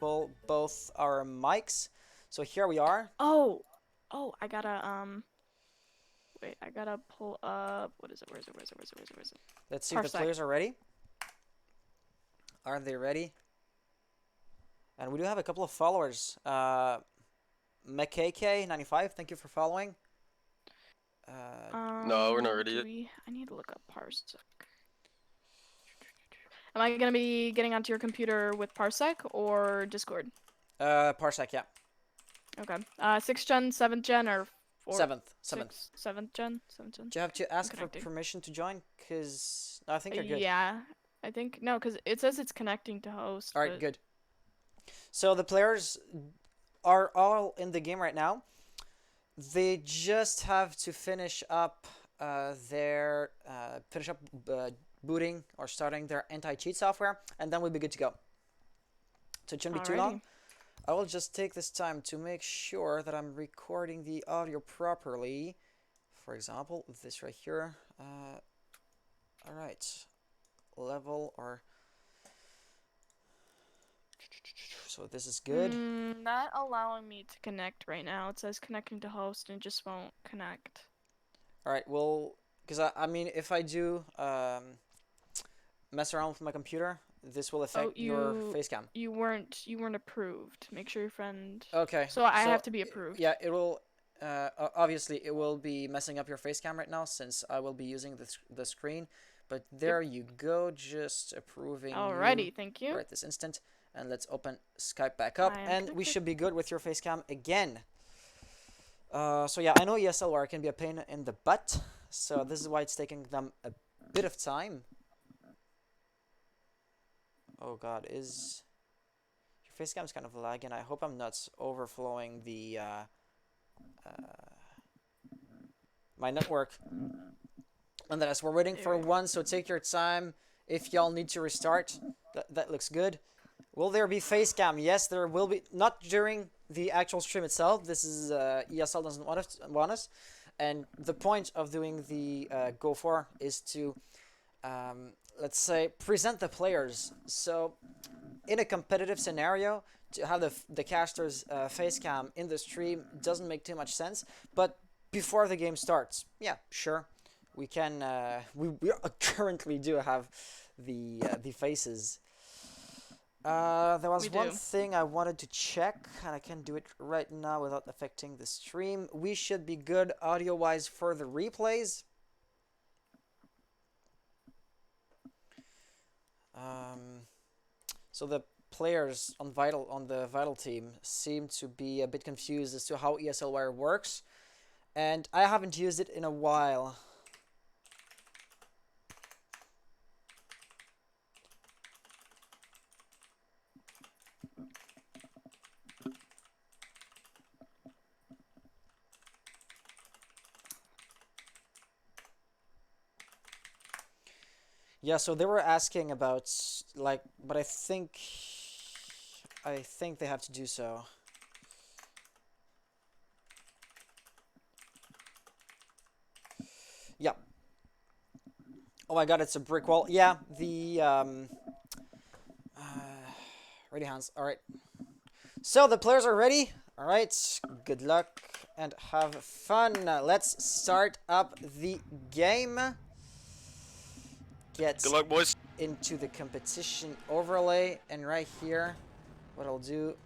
disable both our mics. So here we are. Oh, I gotta wait. I gotta pull up. What is it? Where is it? Where is it? Where is it? Where is it? Where is it? Let's see if the Parsec. players are ready. Are they ready? And we do have a couple of followers. McKK95, thank you for following. No, we're not ready yet. I need to look up Parsec. Am I gonna be getting onto your computer with Parsec or Discord? Parsec, yeah. Okay. 6th gen, 7th gen, or Seventh. 7th gen? 7th gen? Do you have to ask for connecting. permission to join? Because I think you're good. Yeah, I think no, because it says it's connecting to host. All right, good. So the players are all in the game right now. They just have to finish up booting or starting their anti-cheat software, and then we'll be good to go. So it shouldn't be too long. I will just take this time to make sure that I'm recording the audio properly. For example, this right here. All right, level or. So this is good. Not allowing me to connect right now. It says connecting to host and it just won't connect. All right, well, because I mean, if I do mess around with my computer, this will affect your face cam. You weren't approved. Make sure your friend. Okay. So I have to be approved. Yeah, it will. Obviously, it will be messing up your face cam right now since I will be using the screen. But there you go, just approving. Alrighty, thank you. Right this instant, and let's open Skype back up, and we should be good with your face cam again. So yeah, I know ESL wire can be a pain in the butt, so this is why it's taking them a bit of time. Oh god, is your face cam's kind of lagging? I hope I'm not overflowing the my network. Nonetheless, we're waiting for one, so take your time. If y'all need to restart, that looks good. Will there be face cam? Yes, there will be. Not during the actual stream itself. This is ESL doesn't want us, and the point of doing the Go4 is to let's say present the players. So in a competitive scenario, to have the caster's face cam in the stream doesn't make too much sense. But before the game starts, yeah, sure, we can. We currently do have the faces. There was one thing I wanted to check, and I can do it right now without affecting the stream. We should be good audio-wise for the replays. So the players on the Vital team seem to be a bit confused as to how ESL wire works, and I haven't used it in a while. Yeah, so they were asking about, like, but I think they have to do so. Yeah. Oh my god, it's a brick wall. Yeah, the, ready hands, alright. So, the players are ready. Alright, good luck and have fun. Let's start up the game. Get good luck, boys. Into the competition overlay, and right here what I'll do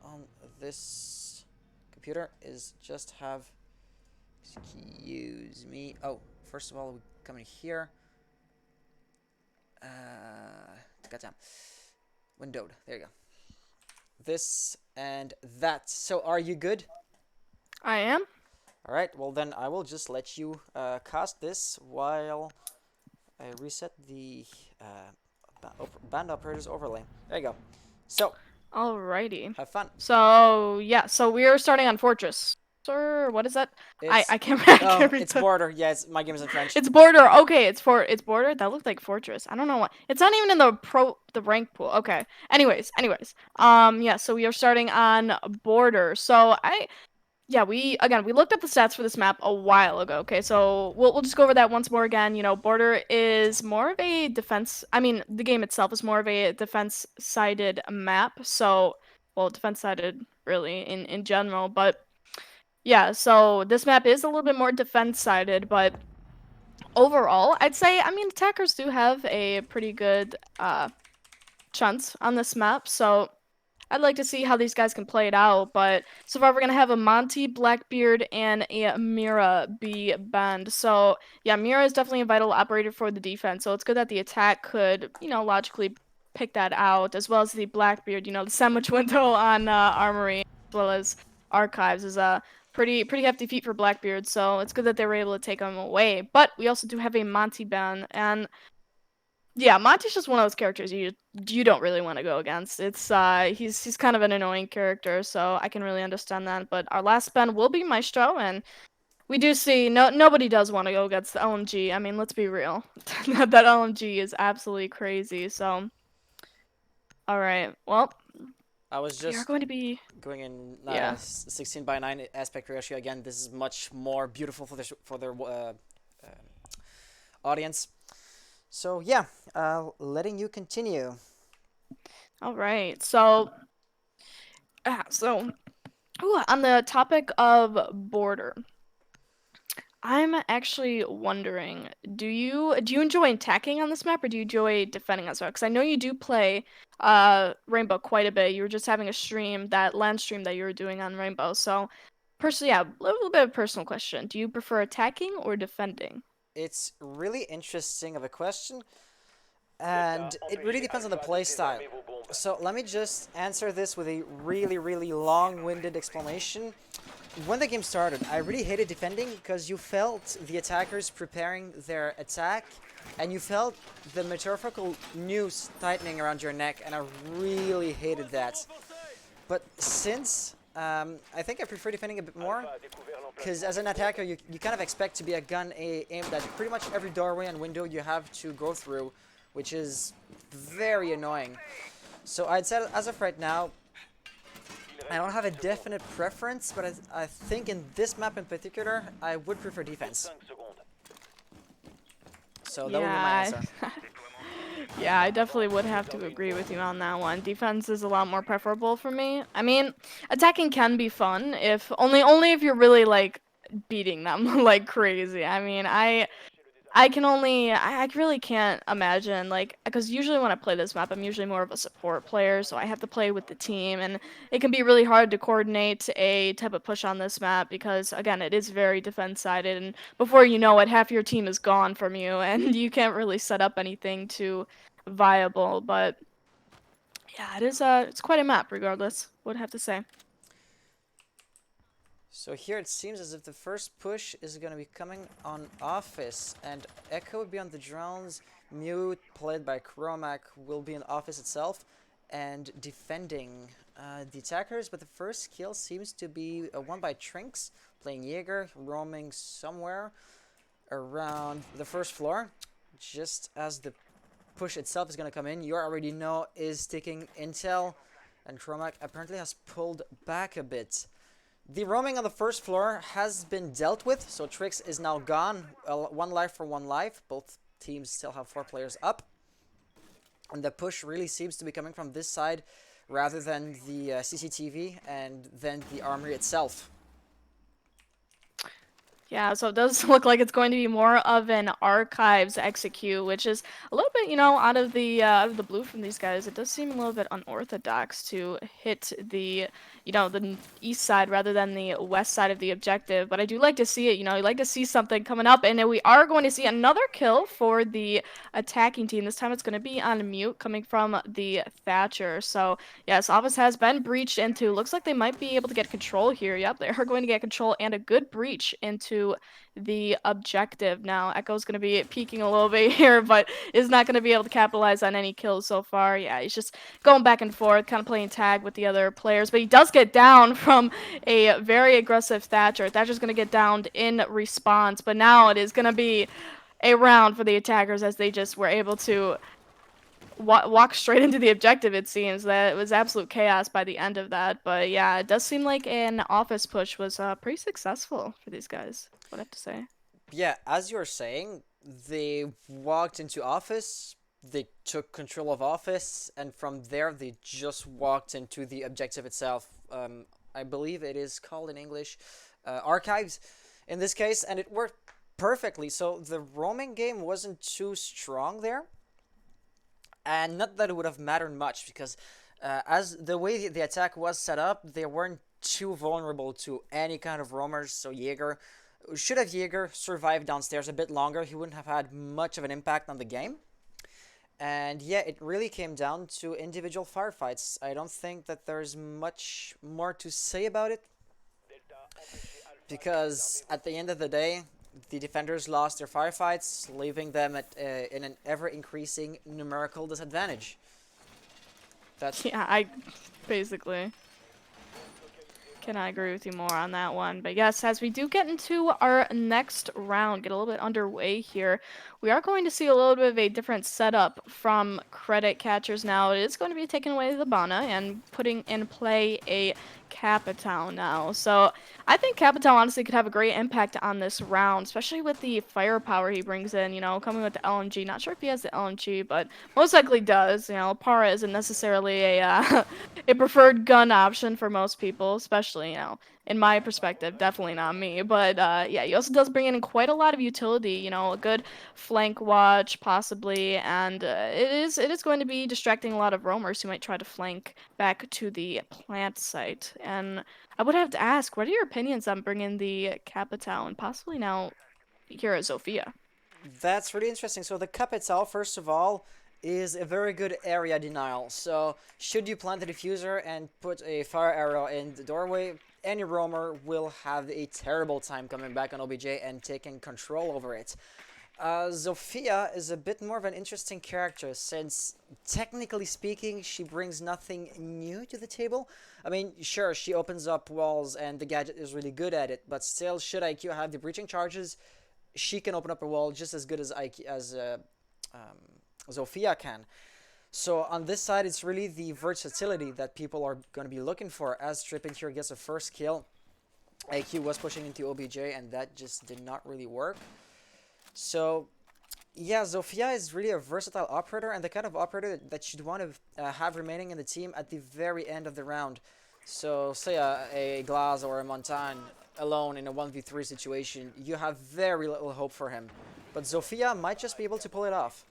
on this computer is just have, excuse me, oh, first of all we come in here, goddamn, windowed, there you go, this and that. So are you good? I am. Alright, well then I will just let you cast this while I reset the band operators overlay. There you go. So, alrighty. Have fun. So yeah, so we are starting on Fortress. Or what is that? I can't remember. It's Border. Yeah, my game is in French. It's Border. Okay, it's Border. That looked like Fortress. I don't know what. It's not even in the rank pool. Okay. Anyways. Yeah. So we are starting on Border. So we looked up the stats for this map a while ago. Okay, so we'll just go over that once more again. You know, Border is more of a defense. I mean, the game itself is more of a defense-sided map. So well, defense sided really in general, but yeah, so this map is a little bit more defense sided, but overall, I'd say, I mean, attackers do have a pretty good chance on this map, so I'd like to see how these guys can play it out. But so far, we're gonna have a Monty, Blackbeard, and a Mira be banned. So yeah, Mira is definitely a vital operator for the defense. So it's good that the attack could, logically pick that out, as well as the Blackbeard. The sandwich window on Armory, as well as Archives, is a pretty hefty feat for Blackbeard. So it's good that they were able to take him away. But we also do have a Monty ban, and yeah, Monty's just one of those characters you don't really want to go against. It's he's kind of an annoying character, so I can really understand that. But our last spin will be Maestro, and we do see nobody does want to go against the LMG. I mean, let's be real. That LMG is absolutely crazy. So, all right, well, I was we are just going to be going in yeah. 16 by 9 aspect ratio again. This is much more beautiful for their audience. So yeah, letting you continue. All right, so ooh, on the topic of border. I'm actually wondering, do you enjoy attacking on this map or do you enjoy defending on this map? Because I know you do play Rainbow quite a bit. You were just having a stream, that land stream that you were doing on Rainbow. So personally, yeah, a little bit of a personal question. Do you prefer attacking or defending? It's really interesting of a question, and it really depends on the play style. So let me just answer this with a really, really long-winded explanation. When the game started, I really hated defending because you felt the attackers preparing their attack, and you felt the metaphorical noose tightening around your neck, and I really hated that. But since I think I prefer defending a bit more, because as an attacker, you kind of expect to be a gun aimed at pretty much every doorway and window you have to go through, which is very annoying. So I'd say as of right now, I don't have a definite preference, but I think in this map in particular, I would prefer defense. So that would be my Yeah, answer. yeah, I definitely would have to agree with you on that one. Defense is a lot more preferable for me. I mean, attacking can be fun if only if you're really like beating them like crazy. I mean, I can only I really can't imagine like because usually when I play this map I'm usually more of a support player, so I have to play with the team and it can be really hard to coordinate a type of push on this map because again it is very defense sided and before you know it half your team is gone from you and you can't really set up anything too viable. But yeah, it's quite a map regardless, would have to say. So here it seems as if the first push is going to be coming on Office, and Echo would be on the drones, Mute, played by Chromac, will be in Office itself, and defending the attackers, but the first kill seems to be won by Trinks, playing Jaeger, roaming somewhere around the first floor. Just as the push itself is going to come in, you already know is taking intel, and Chromac apparently has pulled back a bit. The roaming on the first floor has been dealt with, so Trix is now gone. One life for one life. Both teams still have 4 players up. And the push really seems to be coming from this side rather than the CCTV and then the armory itself. Yeah, so it does look like it's going to be more of an archives execute, which is a little bit, out of the blue from these guys. It does seem a little bit unorthodox to hit the east side rather than the west side of the objective. But I do like to see it. You like to see something coming up, and we are going to see another kill for the attacking team. This time it's going to be on Mute, coming from the Thatcher. So yes, Office has been breached into. Looks like they might be able to get control here. Yep, they are going to get control and a good breach into the objective. Now Echo's going to be peeking a little bit here, but is not going to be able to capitalize on any kills so far. Yeah, he's just going back and forth, kind of playing tag with the other players, but he does get down from a very aggressive Thatcher. Thatcher's going to get downed in response, but now it is going to be a round for the attackers as they just were able to walk straight into the objective. It seems that it was absolute chaos by the end of that, but yeah, it does seem like an office push was pretty successful for these guys, what I have to say. Yeah, as you were saying, they walked into Office they took control of office, and from there they just walked into the objective itself. I believe it is called in English archives in this case, and it worked perfectly. So the roaming game wasn't too strong there, and not that it would have mattered much because as the way the attack was set up, they weren't too vulnerable to any kind of roamers. So Jaeger survived downstairs a bit longer. He wouldn't have had much of an impact on the game. And yeah, it really came down to individual firefights. I don't think that there's much more to say about it because at the end of the day, the defenders lost their firefights, leaving them in an ever increasing numerical disadvantage. That's Yeah, I basically cannot agree with you more on that one. But yes, as we do get into our next round, get a little bit underway here, we are going to see a little bit of a different setup from credit catchers now. It is going to be taking away the Bana and putting in play a Capital now. So I think Capital honestly could have a great impact on this round, especially with the firepower he brings in, you know, coming with the LMG. Not sure if he has the LMG, but most likely does. You know, Para isn't necessarily a a preferred gun option for most people, especially, you know, in my perspective, definitely not me. But yeah, he also does bring in quite a lot of utility, you know, a good flank watch possibly, and it is going to be distracting a lot of roamers who might try to flank back to the plant site. And I would have to ask, what are your opinions on bringing the Capital and possibly now here at Zofia? That's really interesting. So the cup itself, first of all, is a very good area denial. So should you plant the diffuser and put a fire arrow in the doorway, any roamer will have a terrible time coming back on OBJ and taking control over it. Zofia is a bit more of an interesting character since, technically speaking, she brings nothing new to the table. I mean, sure, she opens up walls and the gadget is really good at it, but still, should IQ have the breaching charges, she can open up a wall just as good as Zofia can. So on this side, it's really the versatility that people are going to be looking for. As Trippin here gets a first kill, IQ was pushing into OBJ, and that just did not really work. So yeah, Zofia is really a versatile operator, and the kind of operator that you'd want to have remaining in the team at the very end of the round. So say a Glass or a Montagne alone in a 1v3 situation, you have very little hope for him. But Zofia might just be able to pull it off.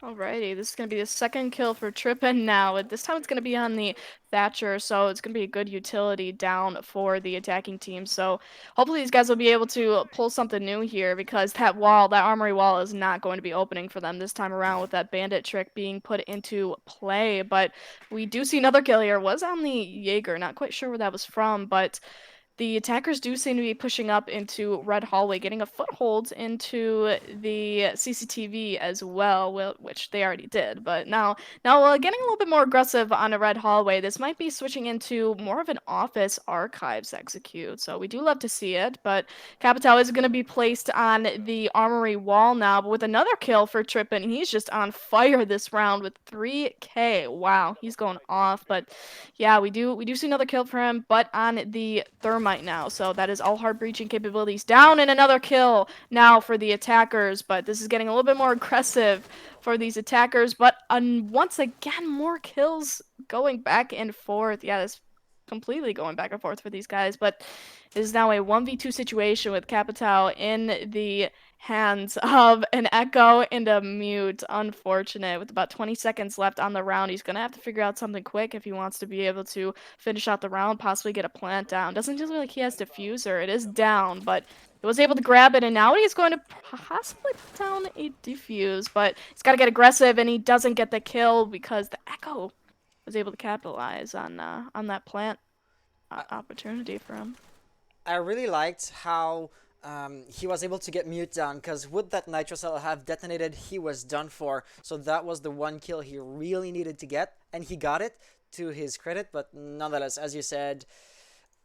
Alrighty, this is going to be the second kill for Trippin now. This time it's going to be on the Thatcher, so it's going to be a good utility down for the attacking team. So hopefully these guys will be able to pull something new here because that wall, that armory wall is not going to be opening for them this time around with that bandit trick being put into play. But we do see another kill here. It was on the Jaeger, not quite sure where that was from, but the attackers do seem to be pushing up into Red Hallway, getting a foothold into the CCTV as well, which they already did. But now getting a little bit more aggressive on a Red Hallway. This might be switching into more of an office archives execute. So we do love to see it. But Capital is going to be placed on the armory wall now, but with another kill for Trippin. He's just on fire this round with 3K. Wow, he's going off. But yeah, we do see another kill for him, but on the thermite now. So that is all hard breaching capabilities down, and another kill now for the attackers. But this is getting a little bit more aggressive for these attackers. But once again, more kills going back and forth. Yeah, this completely going back and forth for these guys. But it is now a 1v2 situation with Capital in the hands of an Echo and a Mute. Unfortunate. With about 20 seconds left on the round, he's going to have to figure out something quick if he wants to be able to finish out the round, possibly get a plant down. Doesn't just look like he has diffuser. It is down, but he was able to grab it, and now he's going to possibly put down a defuse, but he's got to get aggressive, and he doesn't get the kill because the Echo was able to capitalize on that plant opportunity for him. I really liked how he was able to get Mute down, because would that Nitro Cell have detonated, he was done for. So that was the one kill he really needed to get, and he got it, to his credit. But nonetheless, as you said,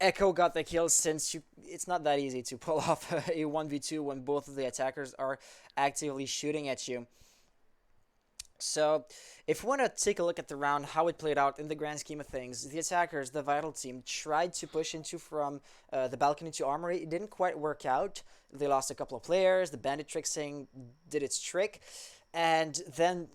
Echo got the kill, since it's not that easy to pull off a 1v2 when both of the attackers are actively shooting at you. So, if we want to take a look at the round, how it played out in the grand scheme of things, the attackers, the Vital team, tried to push into from the balcony to Armory. It didn't quite work out. They lost a couple of players. The Bandit Tricksing did its trick. And then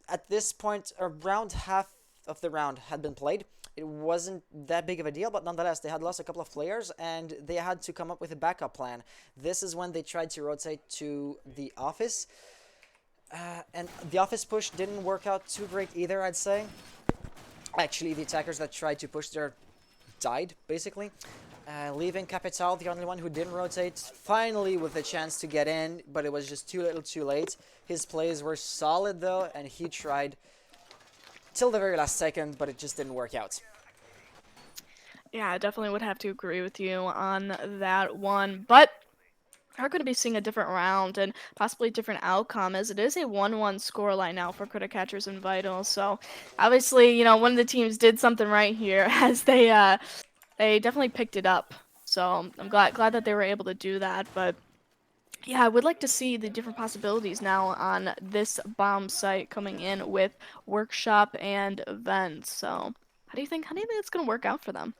at this point, around half of the round had been played. It wasn't that big of a deal, but nonetheless, they had lost a couple of players and they had to come up with a backup plan. This is when they tried to rotate to the office. And the office push didn't work out too great either, I'd say. Actually, the attackers that tried to push there died, basically. Leaving Capital, the only one who didn't rotate, finally with a chance to get in, but it was just too little too late. His plays were solid though, and he tried till the very last second, but it just didn't work out. Yeah, I definitely would have to agree with you on that one. But we're going to be seeing a different round and possibly a different outcome, as it is a 1-1 scoreline now for Critic Catchers and Vitals. So obviously, one of the teams did something right here as they definitely picked it up. So I'm glad that they were able to do that. But yeah, I would like to see the different possibilities now on this bomb site coming in with workshop and events. So how do you think it's gonna work out for them?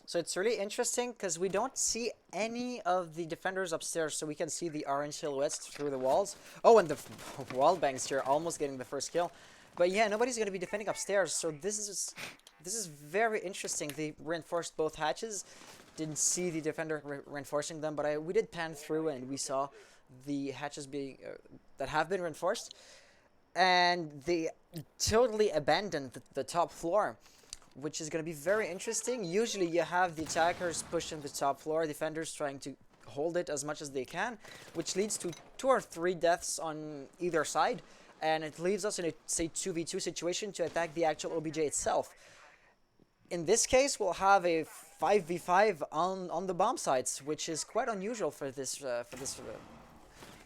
So it's really interesting because we don't see any of the defenders upstairs, so we can see the orange silhouettes through the walls. Oh, and the wall bangs here, almost getting the first kill. But yeah, nobody's going to be defending upstairs, so this is very interesting. They reinforced both hatches. Didn't see the defender reinforcing them, but we did pan through and we saw the hatches being that have been reinforced, and they totally abandoned the top floor, which is going to be very interesting. Usually you have the attackers pushing the top floor, defenders trying to hold it as much as they can, which leads to 2 or 3 deaths on either side, and it leaves us in a, say, 2v2 situation to attack the actual OBJ itself. In this case, we'll have a 5v5 on the bomb sites, which is quite unusual for this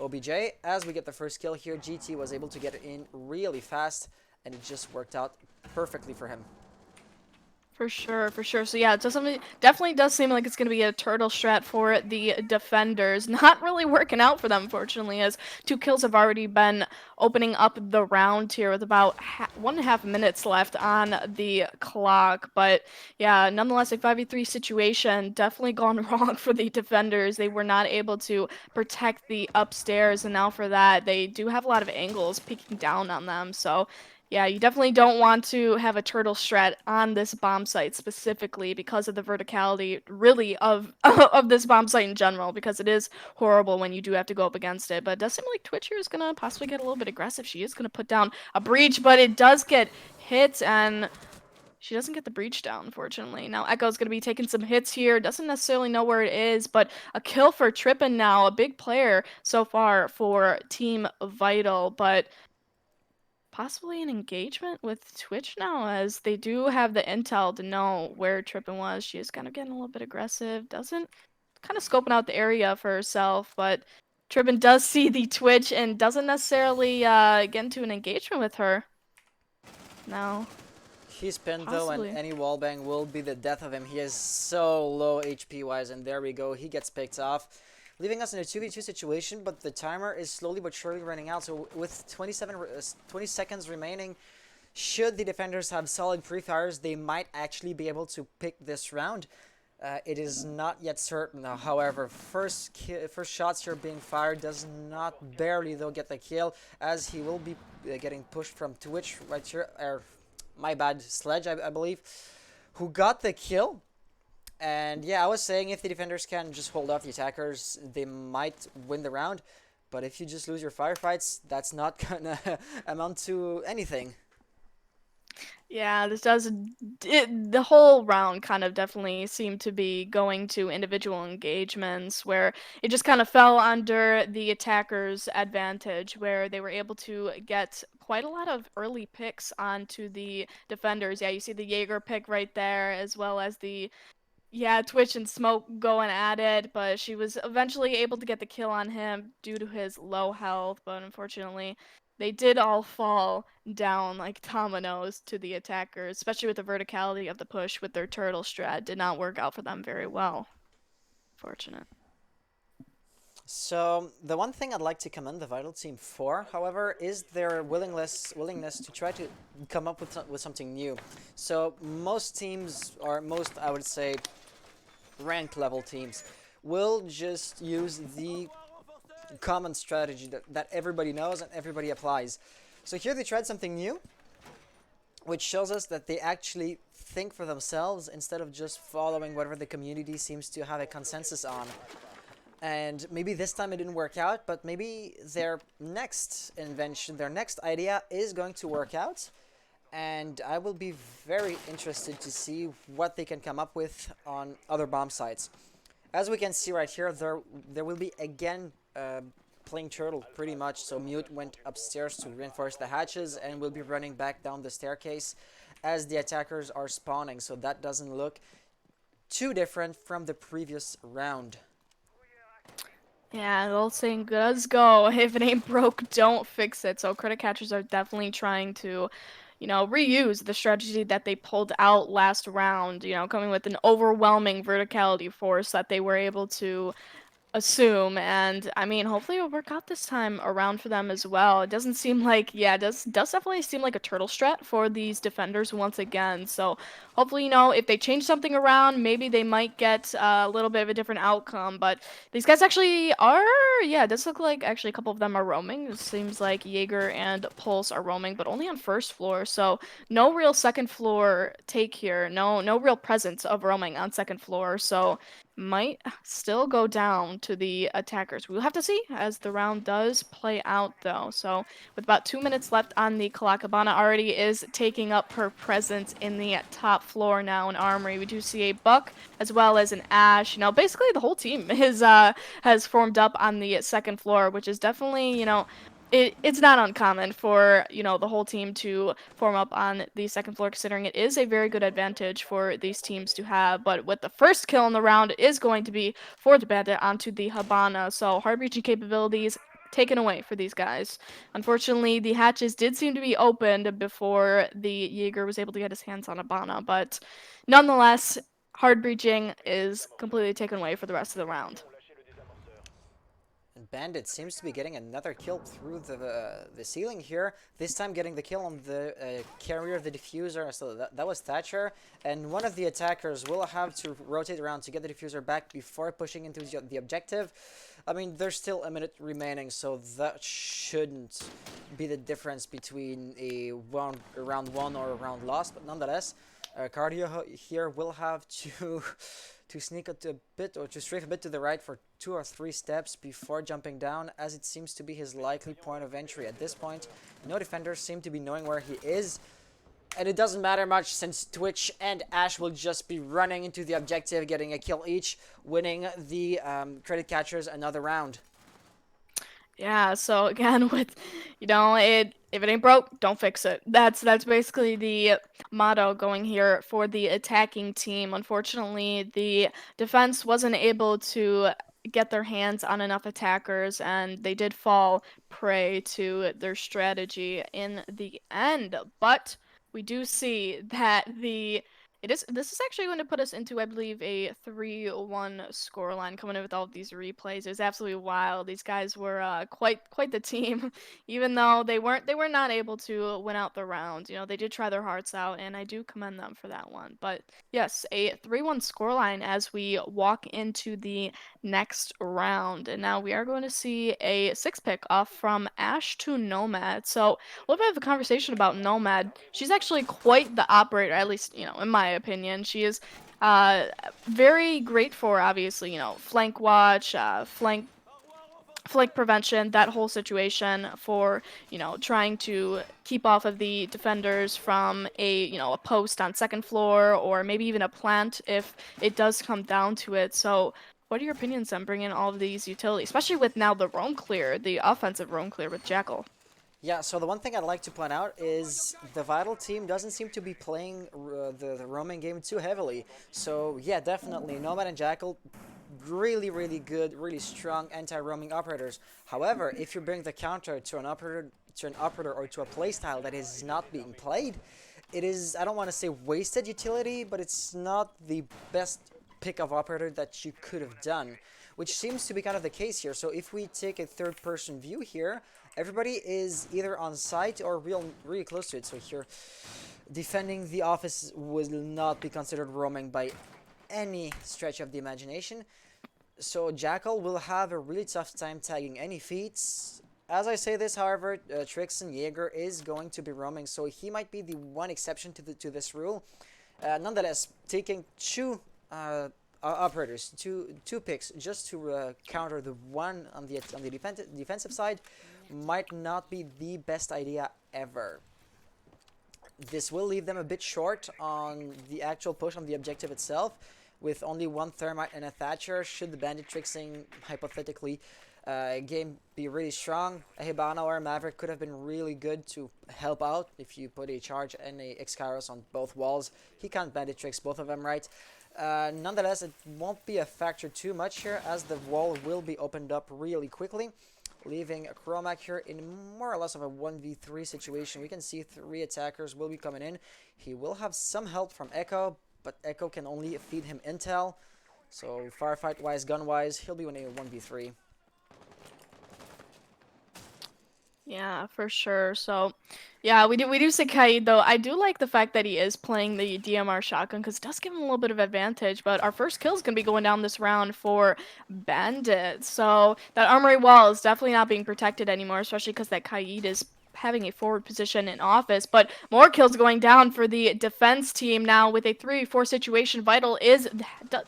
OBJ. As we get the first kill here, GT was able to get it in really fast, and it just worked out perfectly for him. For sure, for sure. So yeah, definitely does seem like it's going to be a turtle strat for the defenders. Not really working out for them, fortunately, as 2 kills have already been opening up the round here with about 1.5 minutes left on the clock. But yeah, nonetheless, a 5v3 situation definitely gone wrong for the defenders. They were not able to protect the upstairs, and now for that, they do have a lot of angles peeking down on them. So yeah, you definitely don't want to have a turtle strat on this bomb site specifically because of the verticality, really, of of this bomb site in general, because it is horrible when you do have to go up against it. But it does seem like Twitch here is going to possibly get a little bit aggressive. She is going to put down a breach, but it does get hit, and she doesn't get the breach down, unfortunately. Now Echo's going to be taking some hits here. Doesn't necessarily know where it is, but a kill for Trippin now, a big player so far for Team Vital, but possibly an engagement with Twitch now, as they do have the intel to know where Trippin was. She is kind of getting a little bit aggressive, doesn't kind of scoping out the area for herself, but Trippin does see the Twitch and doesn't necessarily get into an engagement with her. No, He's pinned though, and possibly. any wallbang will be the death of him. He is so low HP wise, and there we go. He gets picked off, leaving us in a 2v2 situation, but the timer is slowly but surely running out. So with 20 seconds remaining, should the defenders have solid pre-fires, they might actually be able to pick this round. It is not yet certain. However, first shots here being fired does not barely though get the kill, as he will be getting pushed from Twitch right here. My bad, Sledge, I believe, who got the kill. And yeah, I was saying if the defenders can just hold off the attackers, they might win the round. But if you just lose your firefights, that's not gonna amount to anything. Yeah, the whole round kind of definitely seemed to be going to individual engagements where it just kind of fell under the attackers' advantage, where they were able to get quite a lot of early picks onto the defenders. Yeah, you see the Jaeger pick right there, as well as the Twitch and Smoke going at it, but she was eventually able to get the kill on him due to his low health, but unfortunately, they did all fall down like dominoes to the attackers, especially with the verticality of the push with their turtle strat. Did not work out for them very well. Fortunate. So the one thing I'd like to commend the Vital team for, however, is their willingness to try to come up with something new. So most teams, or most I would say rank level teams, will just use the common strategy that everybody knows and everybody applies. So here they tried something new, which shows us that they actually think for themselves instead of just following whatever the community seems to have a consensus on. And maybe this time it didn't work out, but maybe their next invention, their next idea is going to work out. And I will be very interested to see what they can come up with on other bomb sites. As we can see right here, there will be again playing turtle pretty much. So Mute went upstairs to reinforce the hatches and will be running back down the staircase as the attackers are spawning. So that doesn't look too different from the previous round. Yeah, the old saying does go, if it ain't broke, don't fix it. So credit catchers are definitely trying to, reuse the strategy that they pulled out last round, coming with an overwhelming verticality force that they were able to assume. And I mean, hopefully it'll work out this time around for them as well. It doesn't seem like, yeah, it does definitely seem like a turtle strat for these defenders once again. So hopefully, if they change something around, maybe they might get a little bit of a different outcome. But these guys actually are, yeah, it does look like actually a couple of them are roaming. It seems like Jaeger and Pulse are roaming, but only on first floor. So no real second floor take here. No real presence of roaming on second floor. So might still go down to the attackers. We'll have to see as the round does play out, though. So with about 2 minutes left on the clock, Habana already is taking up her presence in the top floor now in Armory. We do see a Buck as well as an Ash. Basically the whole team is has formed up on the second floor, which is definitely, it's not uncommon for, the whole team to form up on the second floor, considering it is a very good advantage for these teams to have. But with the first kill in the round is going to be for the Bandit onto the Habana. So hard breaching capabilities taken away for these guys. Unfortunately, the hatches did seem to be opened before the Jaeger was able to get his hands on Habana. But nonetheless, hard breaching is completely taken away for the rest of the round. And Bandit seems to be getting another kill through the ceiling here. This time getting the kill on the carrier of the diffuser. So that was Thatcher. And one of the attackers will have to rotate around to get the diffuser back before pushing into the objective. I mean, there's still a minute remaining, so that shouldn't be the difference between a round one or a round lost. But nonetheless, Cardio here will have to to sneak a bit or to strafe a bit to the right for 2 or 3 steps before jumping down, as it seems to be his likely point of entry at this point. No defenders seem to be knowing where he is, and it doesn't matter much since Twitch and Ash will just be running into the objective, getting a kill each, winning the credit catchers another round. Yeah, so again with if it ain't broke, don't fix it. That's basically the motto going here for the attacking team. Unfortunately, the defense wasn't able to get their hands on enough attackers, and they did fall prey to their strategy in the end. But we do see that this is actually going to put us into, I believe, a 3-1 scoreline coming in with all of these replays. It was absolutely wild. These guys were quite the team, even though they were not able to win out the round. They did try their hearts out, and I do commend them for that one. But yes, a 3-1 scoreline as we walk into the next round. And now we are going to see a 6-pick off from Ash to Nomad. So a little bit of a conversation about Nomad. She's actually quite the operator, at least, in my opinion. She is very great for, obviously, flank watch, flank prevention, that whole situation for, trying to keep off of the defenders from a post on second floor, or maybe even a plant if it does come down to it. So what are your opinions on bringing all of these utilities, especially with now the roam clear, the offensive roam clear with Jackal? Yeah, so the one thing I'd like to point out is the Vital team doesn't seem to be playing the roaming game too heavily. So yeah, definitely, Nomad and Jackal, really good, really strong anti-roaming operators. However, if you bring the counter to an operator or to a playstyle that is not being played, it is, I don't want to say wasted utility, but it's not the best pick of operator that you could have done, which seems to be kind of the case here. So if we take a third-person view here, everybody is either on site or really close to it. So here, defending the office will not be considered roaming by any stretch of the imagination. So Jackal will have a really tough time tagging any feats. As I say this, however, Trixon Jaeger is going to be roaming, so he might be the one exception to this rule. Nonetheless, taking two operators, two picks, just to counter the one on the defensive side, might not be the best idea ever. This will leave them a bit short on the actual push on the objective itself, with only one Thermite and a Thatcher. Should the Bandit Trixing, hypothetically, game be really strong, a Hibana or a Maverick could have been really good to help out if you put a charge and a Excairos on both walls. He can't Bandit Trix both of them, right? Nonetheless, it won't be a factor too much here, as the wall will be opened up really quickly, leaving a Chromac here in more or less of a 1v3 situation. We can see 3 attackers will be coming in. He will have some help from Echo, but Echo can only feed him intel. So firefight-wise, gun-wise, he'll be winning a 1v3. Yeah, for sure. So, yeah, we do see Kaid though. I do like the fact that he is playing the DMR shotgun because it does give him a little bit of advantage. But our first kill is gonna be going down this round for Bandit. So that armory wall is definitely not being protected anymore, especially because that Kaid is having a forward position in office. But more kills going down for the defense team now with a 3v4 situation. Vital is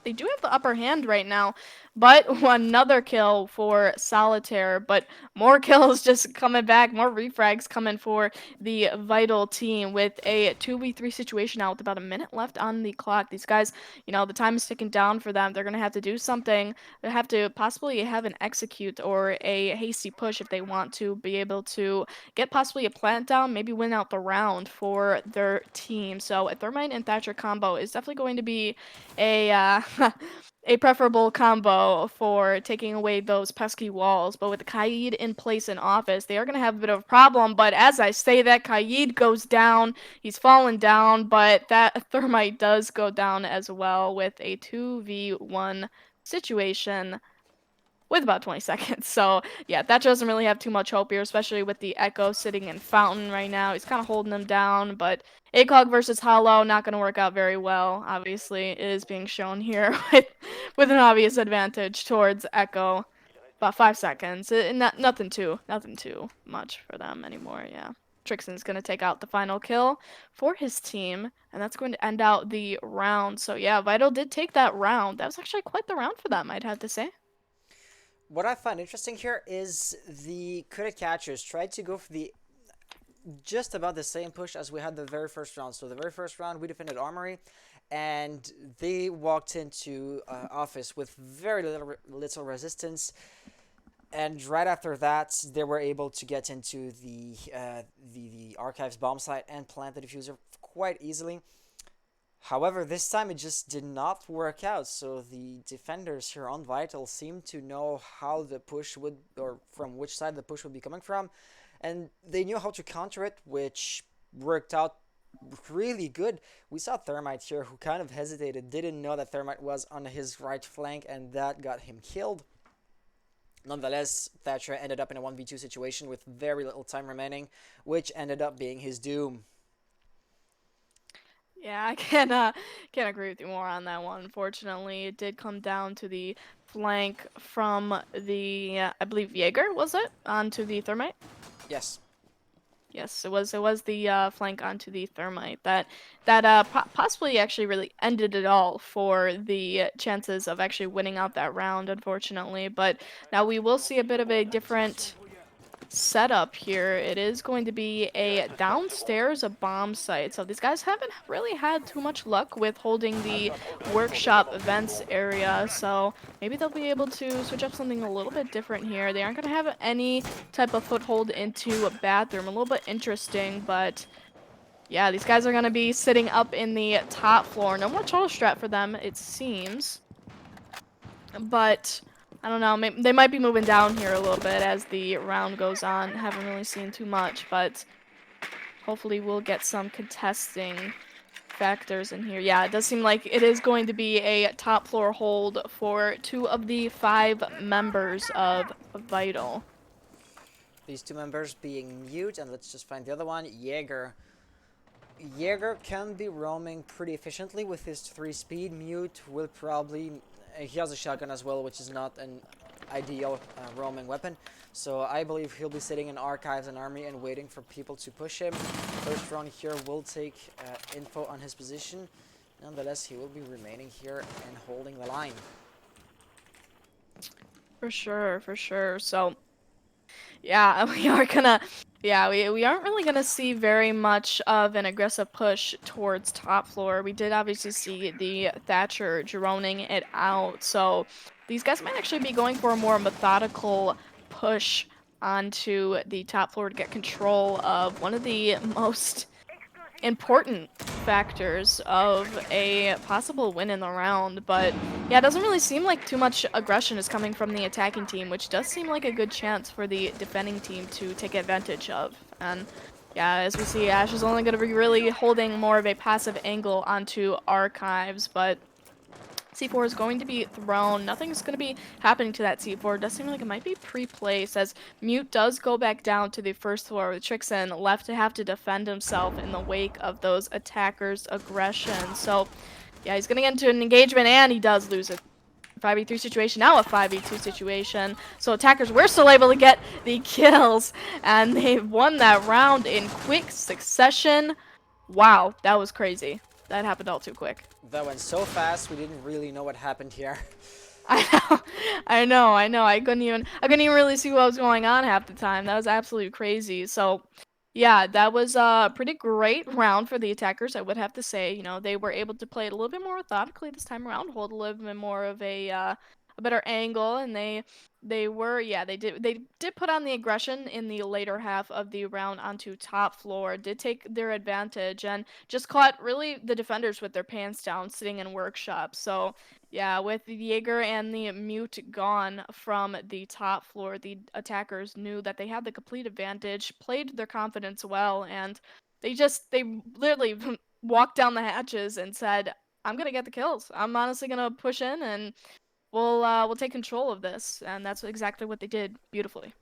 they do have the upper hand right now. But another kill for Solitaire, but more kills just coming back, more refrags coming for the Vital team with a 2v3 situation now with about a minute left on the clock. These guys, the time is ticking down for them. They're going to have to do something. They have to possibly have an execute or a hasty push if they want to be able to get possibly a plant down, maybe win out the round for their team. So a Thermite and Thatcher combo is definitely going to be a a preferable combo for taking away those pesky walls. But with Kaid in place in office, they are going to have a bit of a problem. But as I say that, Kaid goes down. He's fallen down, but that Thermite does go down as well with a 2v1 situation with about 20 seconds. So, yeah, that doesn't really have too much hope here, especially with the Echo sitting in Fountain right now. He's kind of holding them down, but ACOG versus Hollow, not going to work out very well. Obviously, it is being shown here with an obvious advantage towards Echo. About 5 seconds. Nothing too much for them anymore, yeah. Trixon's going to take out the final kill for his team, and that's going to end out the round. So, yeah, Vital did take that round. That was actually quite the round for them, I'd have to say. What I find interesting here is the Kuda catchers tried to go for the just about the same push as we had the very first round. So the very first round we defended Armory, and they walked into office with very little resistance. And right after that, they were able to get into the Archives bomb site and plant the diffuser quite easily. However, this time it just did not work out, so the defenders here on Vital seemed to know how the push would, or from which side the push would be coming from, and they knew how to counter it, which worked out really good. We saw Thermite here, who kind of hesitated, didn't know that Thermite was on his right flank, and that got him killed. Nonetheless, Thatcher ended up in a 1v2 situation with very little time remaining, which ended up being his doom. Yeah, I can't agree with you more on that one. Unfortunately, it did come down to the flank from the I believe Jaeger, was it, onto the Thermite? Yes. Yes, it was the flank onto the Thermite that possibly actually really ended it all for the chances of actually winning out that round, unfortunately. But now we will see a bit of a different setup here. It is going to be a downstairs a bomb site. So these guys haven't really had too much luck with holding the workshop events area. So maybe they'll be able to switch up something a little bit different here. They aren't going to have any type of foothold into a bathroom. A little bit interesting, but yeah, these guys are going to be sitting up in the top floor. No more charge strat for them, it seems. But I don't know, they might be moving down here a little bit as the round goes on. Haven't really seen too much, but hopefully we'll get some contesting factors in here. Yeah, it does seem like it is going to be a top floor hold for 2 of the 5 members of Vital. These 2 members being Mute, and let's just find the other one, Jaeger. Jaeger can be roaming pretty efficiently with his 3 speed. Mute will probably... he has a shotgun as well, which is not an ideal roaming weapon. So I believe he'll be sitting in archives and army and waiting for people to push him. First round here will take info on his position. Nonetheless, he will be remaining here and holding the line. For sure, for sure. So, yeah, we are gonna, yeah, we aren't really gonna see very much of an aggressive push towards top floor. We did obviously see the Thatcher droning it out, so these guys might actually be going for a more methodical push onto the top floor to get control of one of the most important factors of a possible win in the round. But yeah, it doesn't really seem like too much aggression is coming from the attacking team, which does seem like a good chance for the defending team to take advantage of. And yeah, as we see, Ash is only going to be really holding more of a passive angle onto archives, but C4 is going to be thrown. Nothing's going to be happening to that C4. It does seem like it might be pre-placed, as Mute does go back down to the first floor with Trixen left to have to defend himself in the wake of those attackers' aggression. So, yeah, he's going to get into an engagement, and he does lose it. 5v3 situation, now a 5v2 situation. So attackers were still able to get the kills, and they won that round in quick succession. Wow, that was crazy. That happened all too quick. That went so fast, we didn't really know what happened here. I know, I know. I couldn't even really see what was going on half the time. That was absolutely crazy. So, yeah, that was a pretty great round for the attackers. I would have to say, you know, they were able to play it a little bit more methodically this time around, hold a little bit more of a better angle, and they were, yeah, they did put on the aggression in the later half of the round onto top floor. Did take their advantage and just caught really the defenders with their pants down, sitting in workshop. So. Yeah, with the Jaeger and the Mute gone from the top floor, the attackers knew that they had the complete advantage, played their confidence well, and they literally walked down the hatches and said, "I'm gonna get the kills. I'm honestly gonna push in, and we'll take control of this." And that's exactly what they did beautifully.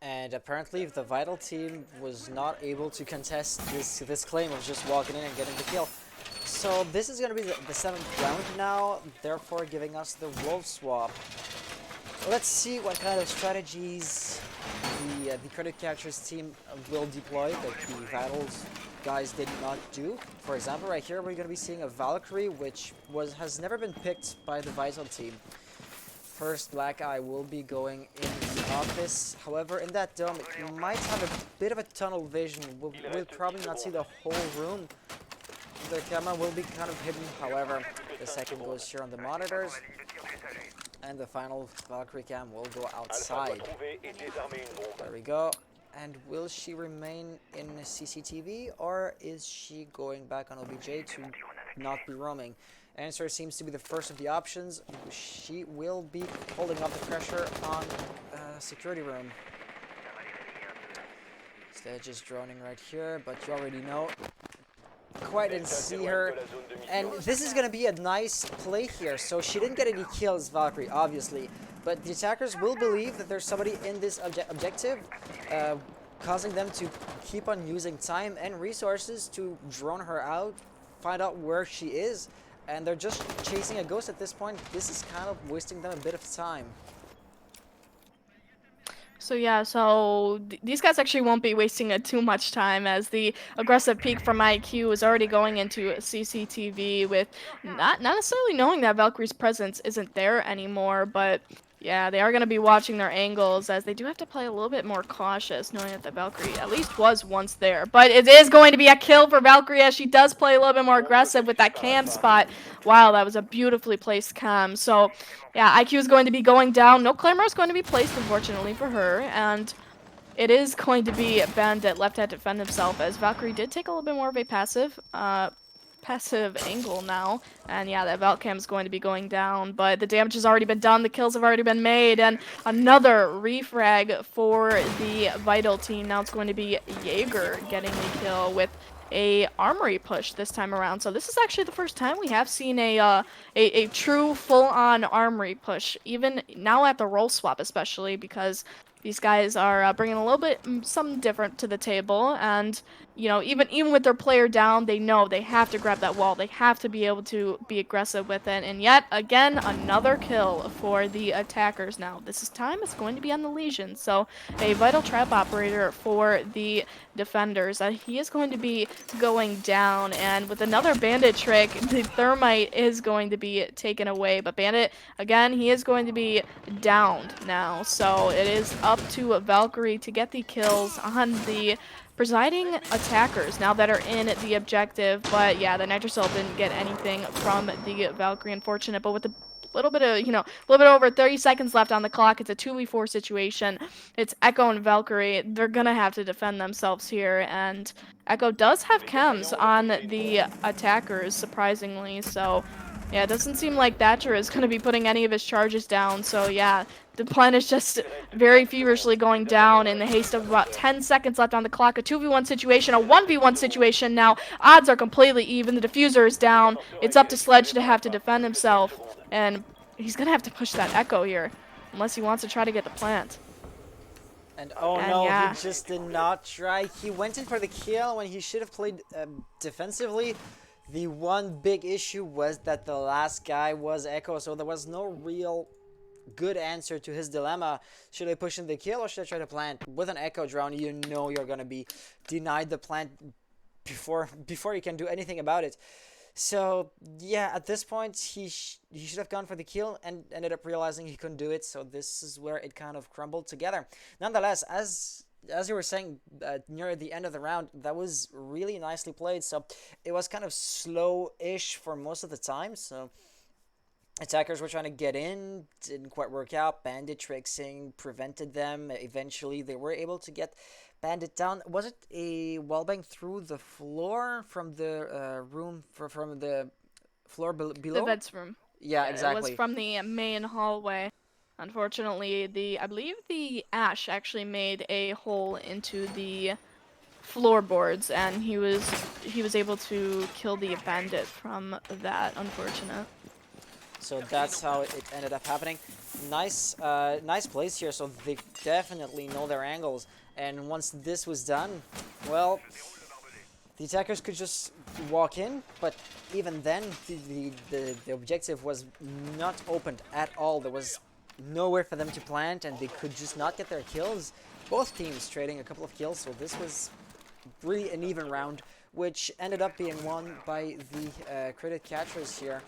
And apparently the Vital team was not able to contest this claim of just walking in and getting the kill. So this is going to be the 7th round now, therefore giving us the wolf swap. Let's see what kind of strategies the credit catchers team will deploy that the Vitals guys did not do. For example, right here we're going to be seeing a Valkyrie, which has never been picked by the Vital team. First, Black Eye will be going in the office. However, in that dome, it might have a bit of a tunnel vision. We'll probably not see the whole room. The camera will be kind of hidden. However, the second goes here on the monitors. And the final Valkyrie cam will go outside. There we go. And will she remain in CCTV, or is she going back on OBJ to not be roaming? Answer seems to be the first of the options. She will be holding up the pressure on security room. Sledge is droning right here, but you already know. Quite didn't see her. And this is going to be a nice play here. So she didn't get any kills, Valkyrie, obviously. But the attackers will believe that there's somebody in this objective, causing them to keep on using time and resources to drone her out, find out where she is. And they're just chasing a ghost at this point. This is kind of wasting them a bit of time. So yeah, these guys actually won't be wasting too much time, as the aggressive peek from IQ is already going into CCTV with not necessarily knowing that Valkyrie's presence isn't there anymore, but yeah, they are going to be watching their angles, as they do have to play a little bit more cautious, knowing that the Valkyrie at least was once there. But it is going to be a kill for Valkyrie, as she does play a little bit more aggressive with that cam spot. Wow, that was a beautifully placed cam. So yeah, IQ is going to be going down. No Claymore is going to be placed, unfortunately for her, and it is going to be Bandit left to defend himself, as Valkyrie did take a little bit more of a passive angle now. And yeah, that Valcam is going to be going down, but the damage has already been done, the kills have already been made, and another refrag for the Vital team. Now it's going to be Jaeger getting the kill with a armory push this time around. So this is actually the first time we have seen a true full-on armory push, even now at the role swap especially, because these guys are bringing a little bit something different to the table. And you know, even with their player down, they know they have to grab that wall. They have to be able to be aggressive with it. And yet again, another kill for the attackers now. This time it's going to be on the Legion. So a vital trap operator for the defenders. He is going to be going down, and with another bandit trick, the thermite is going to be taken away. But bandit, again, he is going to be downed now. So it is up to Valkyrie to get the kills on the presiding attackers now that are in the objective. But yeah, the Nitrocell didn't get anything from the Valkyrie, unfortunate. But with a little bit of, a little bit over 30 seconds left on the clock, it's a 2v4 situation. It's Echo and Valkyrie. They're gonna have to defend themselves here, and Echo does have chems on the attackers, surprisingly. So yeah, it doesn't seem like Thatcher is going to be putting any of his charges down. So yeah, the plan is just very feverishly going down in the haste of about 10 seconds left on the clock. A 2v1 situation, a 1v1 situation now. Odds are completely even. The diffuser is down. It's up to Sledge to have to defend himself. And he's going to have to push that Echo here, unless he wants to try to get the plant. And oh And no, yeah. he just did not try. He went in for the kill when he should have played defensively. The one big issue was that the last guy was Echo, so there was no real good answer to his dilemma. Should I push in the kill or should I try to plant? With an Echo drone, you know you're gonna be denied the plant before you can do anything about it. So yeah, at this point he should have gone for the kill and ended up realizing he couldn't do it. So this is where it kind of crumbled together. Nonetheless, as you were saying near the end of the round, that was really nicely played. So it was kind of slow-ish for most of the time. So attackers were trying to get in, didn't quite work out. Bandit tricksing prevented them. Eventually, they were able to get Bandit down. Was it a wallbang through the floor from the room from the floor below? The vets room. Yeah, exactly. It was from the main hallway. Unfortunately, I believe the Ash actually made a hole into the floorboards, and he was able to kill the bandit from that. Unfortunate. So that's how it ended up happening. Nice place here. So they definitely know their angles. And once this was done, well, the attackers could just walk in. But even then, the objective was not opened at all. There was nowhere for them to plant, and they could just not get their kills. Both teams trading a couple of kills. So this was really an even round, which ended up being won by the credit catchers here.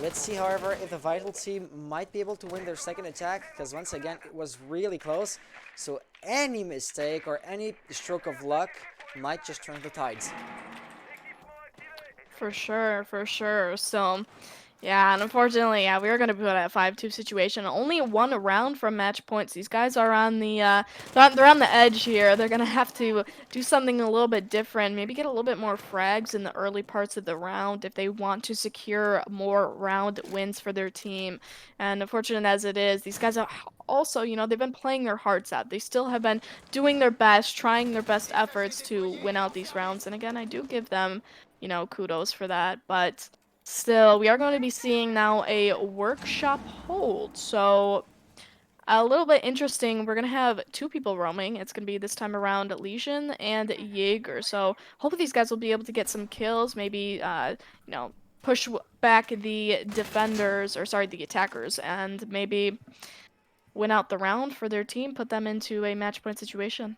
Let's see, however, if the Vital team might be able to win their second attack, because once again, it was really close. So any mistake or any stroke of luck might just turn the tides. For sure, for sure. So, yeah, and unfortunately, yeah, we are going to put a 5-2 situation. Only one round from match points. These guys are on the they're on the edge here. They're going to have to do something a little bit different. Maybe get a little bit more frags in the early parts of the round if they want to secure more round wins for their team. And unfortunate as it is, these guys are also, they've been playing their hearts out. They still have been doing their best, trying their best efforts to win out these rounds. And again, I do give them, kudos for that. But still, we are going to be seeing now a workshop hold. So a little bit interesting. We're going to have two people roaming. It's going to be this time around Legion and Jaeger. So hopefully these guys will be able to get some kills. Maybe, push back the defenders, or sorry, the attackers, and maybe win out the round for their team, put them into a match point situation.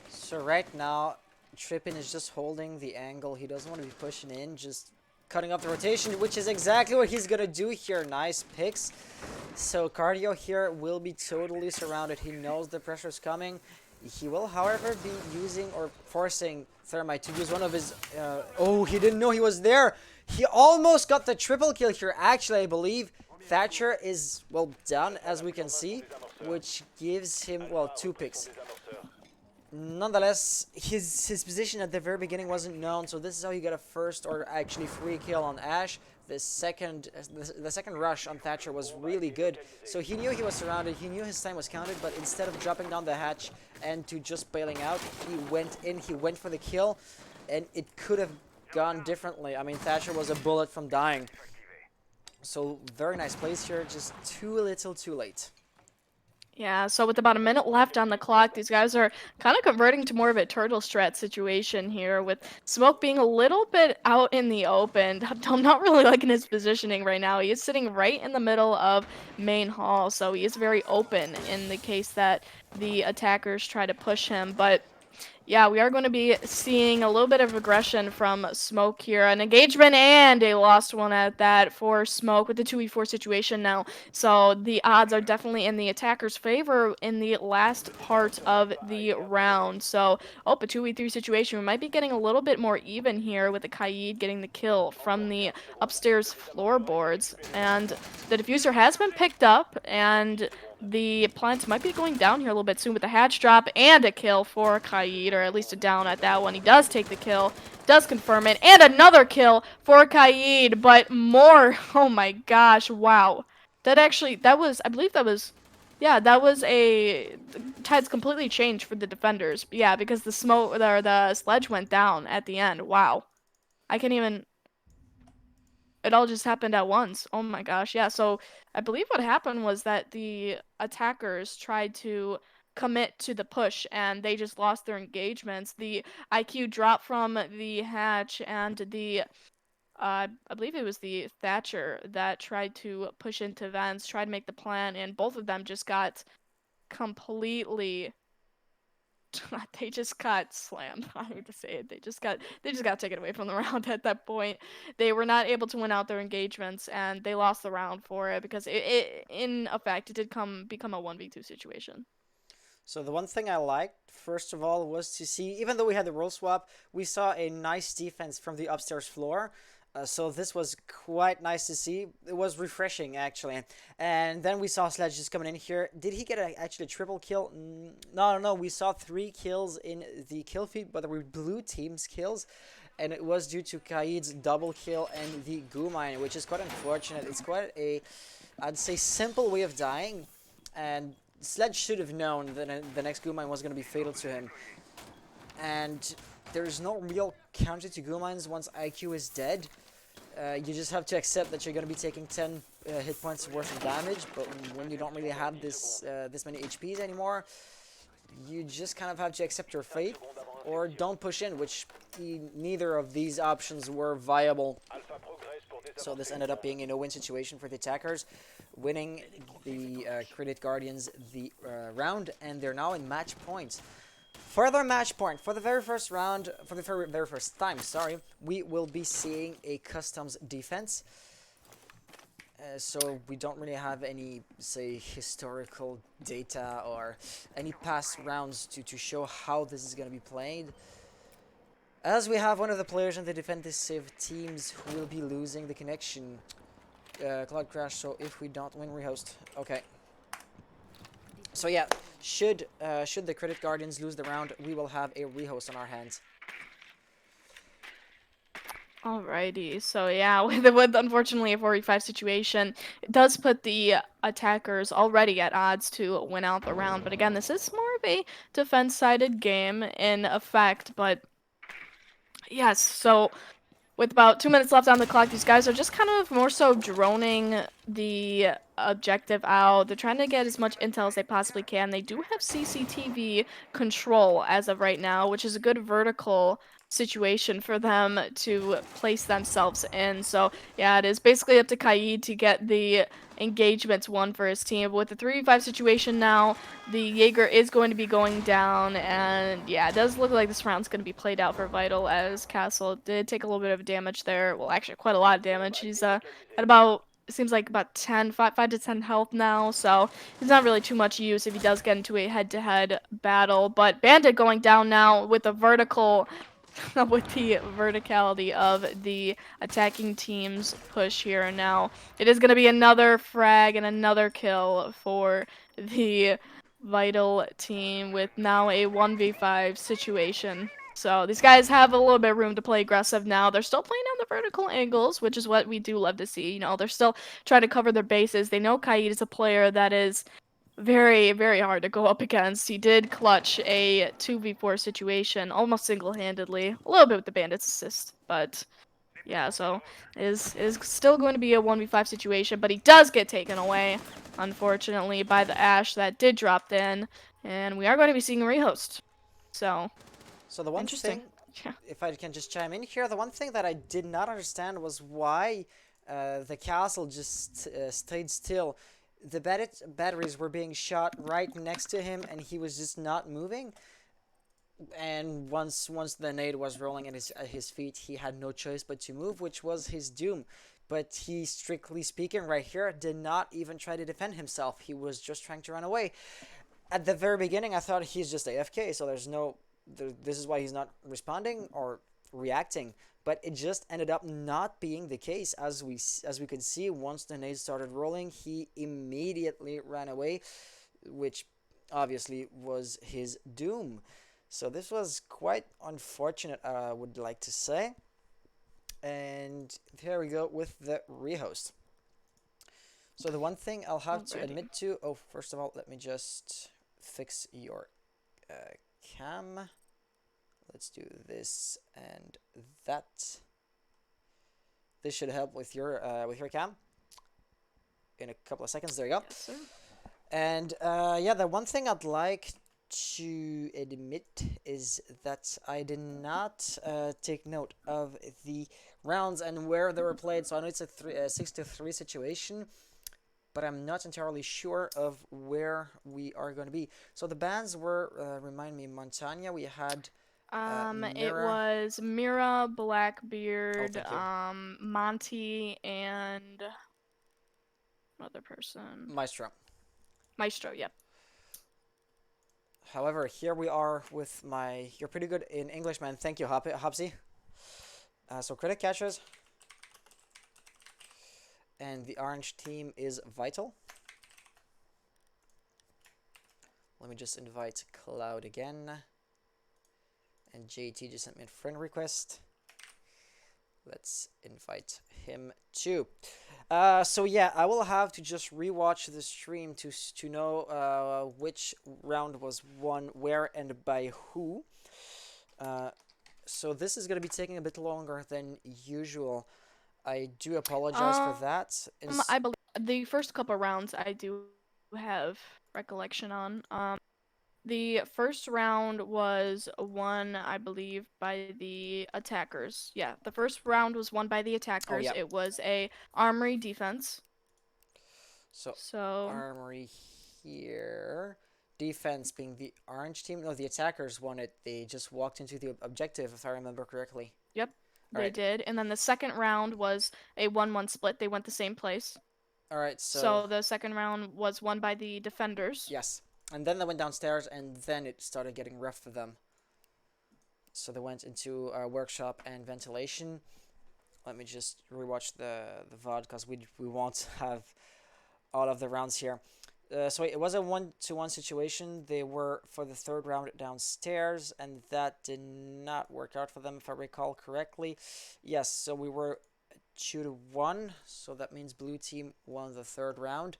So right now, Trippin is just holding the angle. He doesn't want to be pushing in, just cutting off the rotation, which is exactly what he's going to do here. Nice picks. So Cardio here will be totally surrounded. He knows the pressure is coming. He will, however, be using or forcing Thermite to use one of his... oh, he didn't know he was there. He almost got the triple kill here. Actually, I believe Thatcher is, well, done, as we can see, which gives him, well, 2 picks. Nonetheless, his position at the very beginning wasn't known, so this is how he got a first, or actually free kill on Ash. The second rush on Thatcher was really good, so he knew he was surrounded, he knew his time was counted, but instead of dropping down the hatch and to just bailing out, he went in, he went for the kill, and it could have gone differently. I mean, Thatcher was a bullet from dying. So very nice place here, just too little too late. Yeah, so with about a minute left on the clock, these guys are kind of converting to more of a turtle strat situation here, with Smoke being a little bit out in the open. I'm not really liking his positioning right now. He is sitting right in the middle of main hall, so he is very open in the case that the attackers try to push him, but yeah, we are going to be seeing a little bit of aggression from Smoke here. An engagement and a lost one at that for Smoke with the 2v4 situation now. So the odds are definitely in the attacker's favor in the last part of the round. So, oh, a 2v3 situation. We might be getting a little bit more even here with the Kaid getting the kill from the upstairs floorboards. And the diffuser has been picked up, and the plant might be going down here a little bit soon with a hatch drop and a kill for Kaid, or at least a down at that one. He does take the kill, does confirm it, and another kill for Kaid, but more. Oh my gosh, wow. That was, I believe that was, yeah, that was a, the tides completely changed for the defenders. Yeah, because the smoke, or the sledge went down at the end. Wow. I can't even, it all just happened at once. Oh my gosh. Yeah, so I believe what happened was that the attackers tried to commit to the push and they just lost their engagements. The IQ dropped from the hatch, and the I believe it was the Thatcher that tried to push into vents, tried to make the plan, and both of them just got completely they just got slammed. I hate to say it. They just got taken away from the round at that point. They were not able to win out their engagements, and they lost the round for it because it in effect it did become a 1v2 situation. So the one thing I liked, first of all, was to see, even though we had the role swap, we saw a nice defense from the upstairs floor. So this was quite nice to see. It was refreshing, actually. And then we saw Sledge just coming in here. Did he get actually a triple kill? No, no, no. We saw 3 kills in the kill feed, but they were blue team's kills. And it was due to Kaid's double kill and the goo mine, which is quite unfortunate. It's quite a, I'd say, simple way of dying. And Sledge should have known that the next goo mine was going to be fatal to him. And there's no real counter to goo mines once IQ is dead. You just have to accept that you're going to be taking 10 hit points worth of damage, but when you don't really have this many HPs anymore, you just kind of have to accept your fate, or don't push in, which neither of these options were viable. So this ended up being a no-win situation for the attackers, winning the Credit Guardians the round, and they're now in match points. For their match point, for the very first round, for the very first time, sorry, we will be seeing a customs defense. So we don't really have any, say, historical data or any past rounds to show how this is going to be played. As we have one of the players in the defensive teams who will be losing the connection. Cloud crash, so if we don't win, rehost. Okay. So yeah, should the Credit Guardians lose the round, we will have a rehost on our hands. Alrighty, so yeah, with unfortunately a 45 situation, it does put the attackers already at odds to win out the round. But again, this is more of a defense-sided game in effect. But yes, so with about 2 minutes left on the clock, these guys are just kind of more so droning the objective out. They're trying to get as much intel as they possibly can. They do have CCTV control as of right now, which is a good vertical situation for them to place themselves in. So yeah, it is basically up to Kaid to get the engagements won for his team. But with the 3v5 situation now, the Jaeger is going to be going down, and yeah, it does look like this round's going to be played out for Vital, as Castle did take a little bit of damage there. Well, actually, quite a lot of damage. He's at about, it seems like about 5 to 10 health now, so he's not really too much use if he does get into a head-to-head battle. But Bandit going down now with a vertical with the verticality of the attacking team's push here. Now, it is going to be another frag and another kill for the Vital team with now a 1v5 situation. So these guys have a little bit of room to play aggressive now. They're still playing on the vertical angles, which is what we do love to see. You know, they're still trying to cover their bases. They know Kaid is a player that is very, very hard to go up against. He did clutch a 2v4 situation almost single-handedly. A little bit with the Bandit's assist, but Yeah, so is still going to be a 1v5 situation, but he does get taken away, unfortunately, by the Ash that did drop in, and we are going to be seeing a rehost. So, So the one interesting. thing, Yeah. if I can just chime in here, the one thing that I did not understand was why the castle just stayed still. The batteries were being shot right next to him, and he was just not moving. And once the nade was rolling at his feet, he had no choice but to move, which was his doom. But he, strictly speaking, right here, did not even try to defend himself. He was just trying to run away. At the very beginning, I thought he's just AFK, so there's no. This is why he's not responding or reacting. But it just ended up not being the case, as we could see. Once the nade started rolling, he immediately ran away, which obviously was his doom. So this was quite unfortunate, I would like to say. And here we go with the rehost. So the one thing I'll have to Alrighty. admit to... Oh, first of all, let me just fix your cam. Let's do this and that. This should help with your cam. In a couple of seconds, there you go. Yes, sir. And yeah, the one thing I'd like to admit is that I did not take note of the rounds and where they were played. So I know it's a 6-3 situation, but I'm not entirely sure of where we are going to be. So the bans were, remind me, Montagna. We had It Mira. was Mira, Oh, Blackbeard, thank you. Monty, and another person. Maestro. Maestro, yep. However, here we are with my... You're pretty good in English, man. Thank you, Hopsy. So critic catchers. And the orange team is Vital. Let me just invite Cloud again. And JT just sent me a friend request. Let's invite him too. So yeah, I will have to just rewatch the stream to know which round was won where and by who. So this is going to be taking a bit longer than usual. I do apologize for that. I believe the first couple rounds I do have recollection on. The first round was won, I believe, by the attackers. Yeah, the first round was won by the Oh attackers. yeah. It was a armory defense. So So, armory here. Defense being the orange team. No, the attackers won it. They just walked into the objective, if I remember correctly. yep, All they right. did. And then the second round was a 1-1 split. They went the same place. All right. So So the second round was won by the defenders. yes, and then they went downstairs, and then it started getting rough for them. So they went into workshop and ventilation. Let me just rewatch the VOD because we won't have all of the rounds here. So it was a 1-1 situation. They were for the third round downstairs, and that did not work out for them, if I recall correctly. Yes, so we were 2-1. So that means blue team won the third round.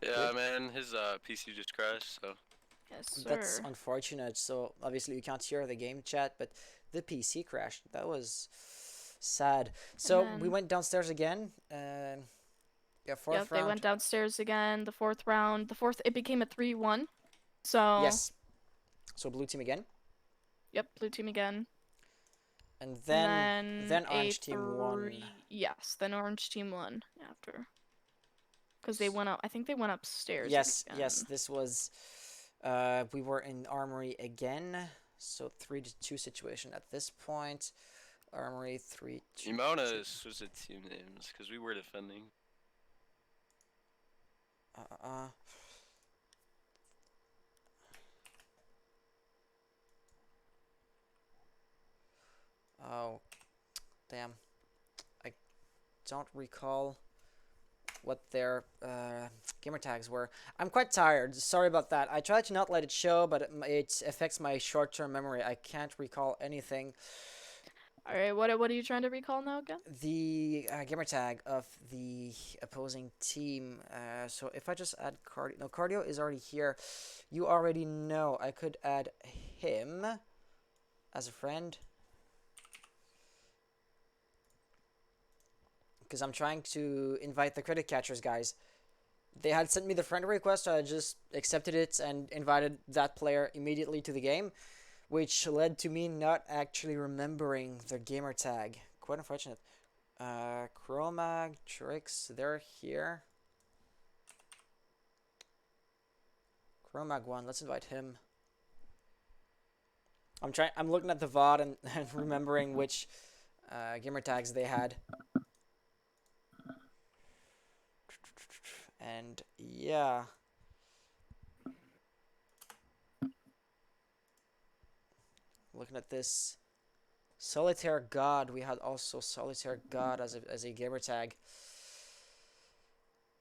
Yeah, Good. man, his PC just crashed, so. Yes, sir. That's unfortunate. So obviously you can't hear the game chat, but the PC crashed. That was sad. So we went downstairs again. Yeah, fourth Yep, round. they went downstairs again. The fourth round, it became a 3-1. So Yes. So blue team again. Yep, blue team again. And then orange team won. Yes, then orange team won after. Because they went up, I think they went upstairs. Yes, again. yes, this was, we were in armory again. So 3-2 situation at this point. Armory 3-2. Imona switched the team names because we were defending. Oh, damn. I don't recall what their gamer tags were. I'm quite tired. Sorry about that. I try to not let it show, but it affects my short-term memory. I can't recall anything. Alright, what are you trying to recall now again? The gamer tag of the opposing team. So if I just add Cardio... No, Cardio is already here. You already know. I could add him as a friend. because I'm trying to invite the credit catchers guys. They had sent me the friend request, so I just accepted it and invited that player immediately to the game, which led to me not actually remembering their gamer tag. Quite unfortunate. Chromag, Tricks, they're here. Chromag 1, let's invite him. I'm looking at the VOD and remembering which gamer tags they had. And yeah. Looking at this. Solitaire God. We had also Solitaire God as a gamer tag.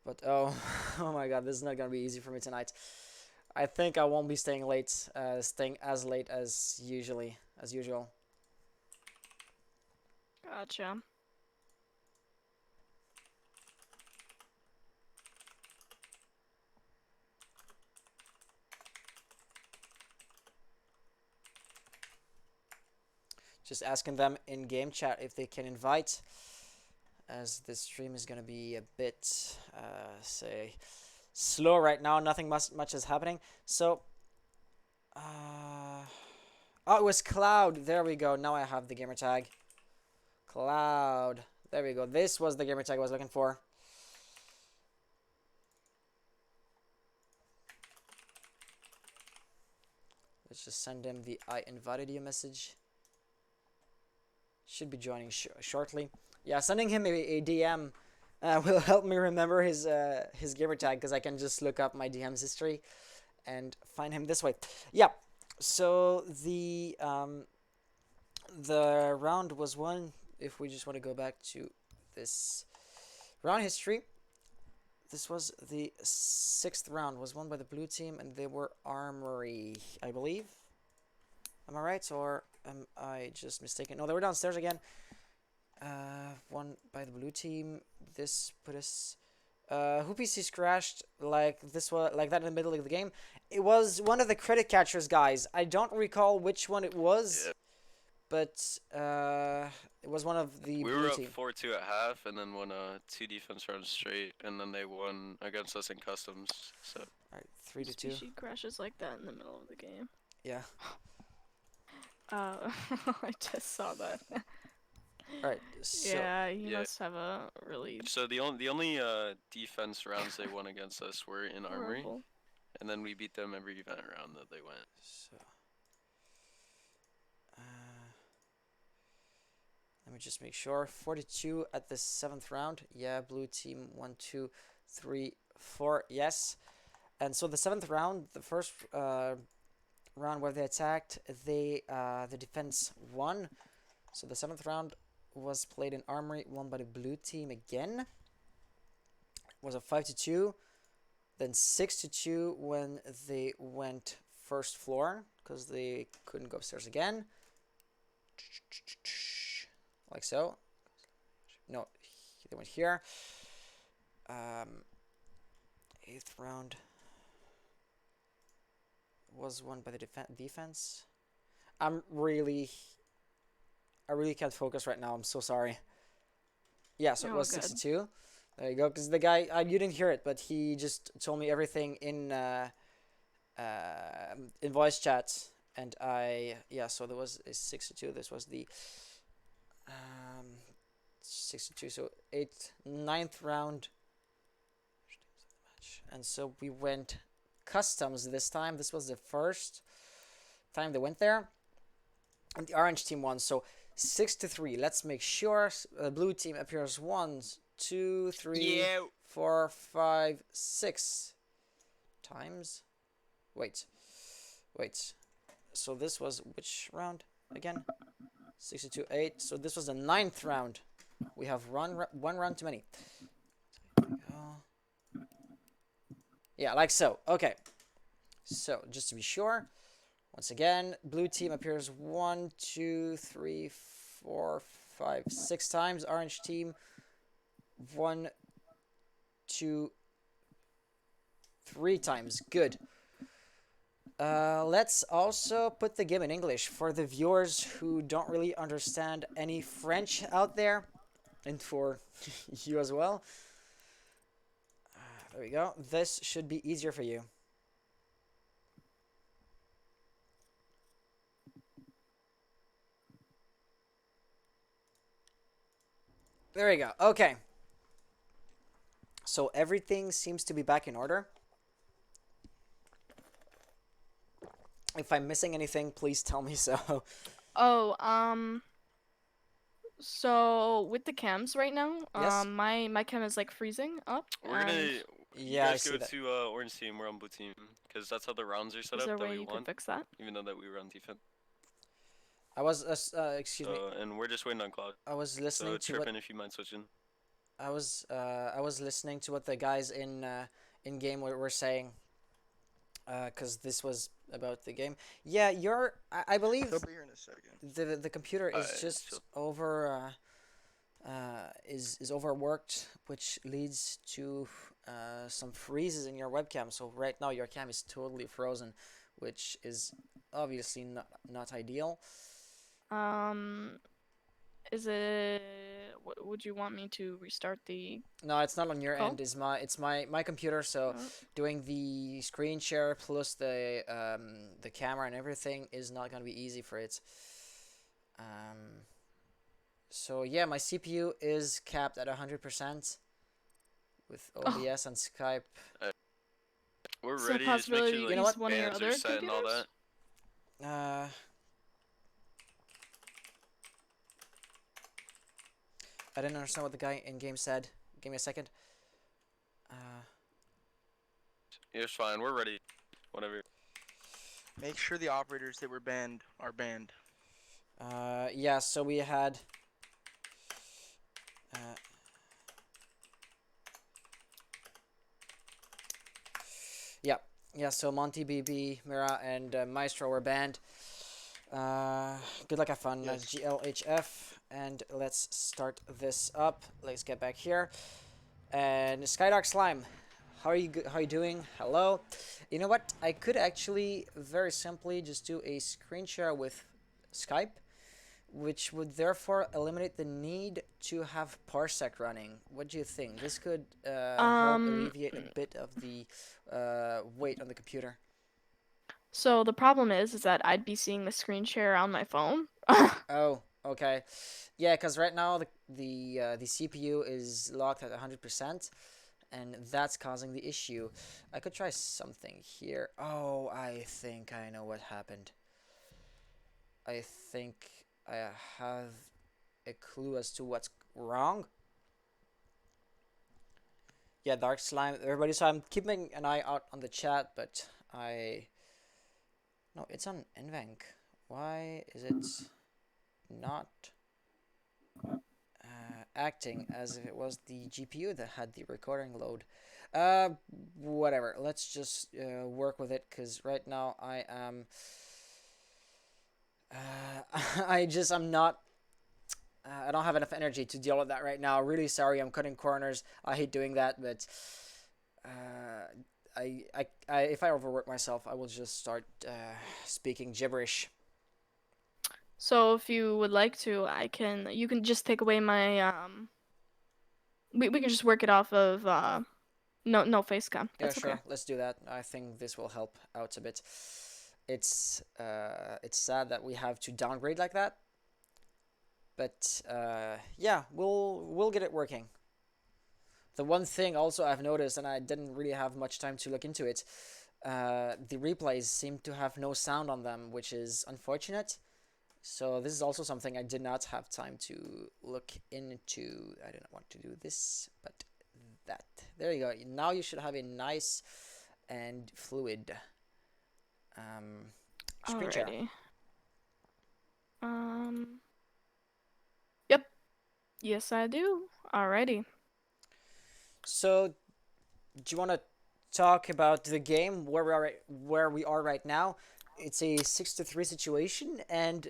But oh, oh my god, this is not gonna be easy for me tonight. I think I won't be staying as late as usual. Gotcha. Just asking them in game chat if they can invite, as this stream is gonna be a bit, say, slow right now. Nothing much is happening. So, oh, it was Cloud. There we go. Now I have the gamer tag. Cloud. There we go. This was the gamer tag I was looking for. Let's just send him the I invited you message. Should be joining shortly. Yeah, sending him a DM will help me remember his gamer tag, because I can just look up my DM's history and find him this way. Yeah. So the round was won. If we just want to go back to this round history, this was the 6th round. Was won by the blue team, and they were Armory, I believe. Am I right, or am I just mistaken? No, they were downstairs again. Won by the blue team. This put us. Who PCs crashed like that in the middle of the game? It was one of the credit catchers guys. I don't recall which one it was, but it was one of the blue team. We were up 4-2 at half, and then won 2 defense rounds straight, and then they won against us in customs. So. All right, 3-2. Species crashes like that in the middle of the game. Yeah. I just saw that. Alright, so yeah, he must have a really. So the only defense rounds they won against us were in Armory, horrible. and then we beat them every event round that they went. So let me just make sure. 42 at the 7th round. Yeah, blue team 1, 2, 3, 4. Yes. And so the 7th round, the first round where they attacked, the defense won. So the 7th round was played in Armory, won by the blue team again. It was a 5-2, then 6-2 when they went first floor, because they couldn't go upstairs again. Like so. No, they went here. 8th round was won by the defense. I really can't focus right now. I'm so sorry. Yeah, so it was 6-2. There you go. Because the guy, you didn't hear it, but he just told me everything in voice chat, and yeah. So there was a 6-2. This was the 6-2. So 9th round, and so we went customs this time. This was the first time they went there, and the orange team won. So 6-3. Let's make sure the blue team appears 1, 2, 3, 4, 5, 6 times. Wait. So this was which round again? 6-2, 8. So this was the 9th round. We have one round too many. Yeah, like so. Okay. So just to be sure. Once again, blue team appears 1, 2, 3, 4, 5, 6 times. Orange team 1, 2, 3 times. Good. Let's also put the game in English for the viewers who don't really understand any French out there. and for you as well. There we go. This should be easier for you. There we go. Okay. So everything seems to be back in order. If I'm missing anything, please tell me so. Oh, so with the cams right now, Yes? my cam is like freezing up, We're and gonna. You Yeah, I guys see go that. to orange team. We're on blue team because that's how the rounds are set is there up a that way we you could won. fix that? Even though that we were on defense. I was, excuse me. And we're just waiting on Cloud. I was So listening to what tripping if you mind switching. I was listening to what the guys in game were saying. Cause this was about the game. Yeah, I believe He'll be here in a second. the computer is Alright, just chill. is overworked, which leads to some freezes in your webcam. So right now your cam is totally frozen, which is obviously not ideal. Is it? Would you want me to restart the No, it's not on your call? end. It's my computer. So doing the screen share plus the camera and everything is not gonna be easy for it. So yeah, my CPU is capped at 100% with OBS and Skype. We're Is there a ready. Just make possibility sure you like know what? one of your bands are other set and all computers? that. I didn't understand what the guy in game said. Give me a second. It's fine. We're ready. Whatever. Make sure the operators that were banned are banned. Yeah. So we had. Yeah. Yeah. So Monty, BB, Mira, and Maestro were banned. Good luck, have fun. Yes. GLHF, and let's start this up. Let's get back here. And Skydark Slime, how are you? How are you doing? Hello. You know what? I could actually very simply just do a screen share with Skype, which would therefore eliminate the need to have Parsec running. What do you think? This could help alleviate a bit of the weight on the computer. So the problem is that I'd be seeing the screen share on my phone. Oh, okay. Yeah, because right now the CPU is locked at 100%, and that's causing the issue. I could try something here. Oh, I think I know what happened. I think I have a clue as to what's wrong. Yeah, Dark Slime, everybody. So I'm keeping an eye out on the chat, but no, it's on NVENC. Why is it not acting as if it was the GPU that had the recording load? Whatever. Let's just work with it, because right now I am. I'm not. I don't have enough energy to deal with that right now. Really sorry, I'm cutting corners. I hate doing that, but if I overwork myself, I will just start speaking gibberish. So if you would like to, you can just take away my we can just work it off of no face cam. Yeah, That's sure. okay. Let's do that. I think this will help out a bit. It's sad that we have to downgrade like that, but yeah, we'll get it working. The one thing also I've noticed, and I didn't really have much time to look into it, the replays seem to have no sound on them, which is unfortunate. So this is also something I did not have time to look into. I didn't want to do this, but that. There you go. Now you should have a nice and fluid screen share. Alrighty. Yep. Yes, I do. Alrighty. So, do you want to talk about the game where we are right now? It's a 6-3 situation, and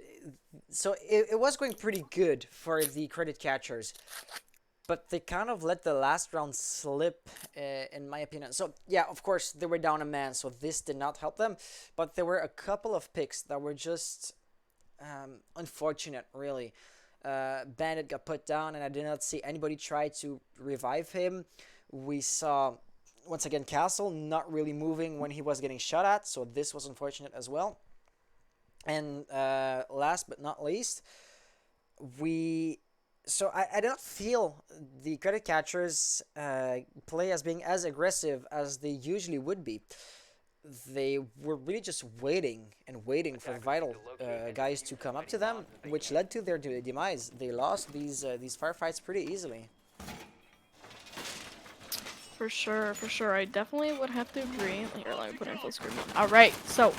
so it was going pretty good for the credit catchers, but they kind of let the last round slip, in my opinion. So yeah, of course they were down a man, so this did not help them, but there were a couple of picks that were just unfortunate, really. Bandit got put down, and I did not see anybody try to revive him. We saw, once again, Castle not really moving when he was getting shot at, so this was unfortunate as well. And last but not least, I don't feel the credit catchers play as being as aggressive as they usually would be. They were really just waiting and waiting for Vital guys to come up to them, which led to their demise. They lost these firefights pretty easily. For sure. I definitely would have to agree. Here, let me put in full screen mode. All right, so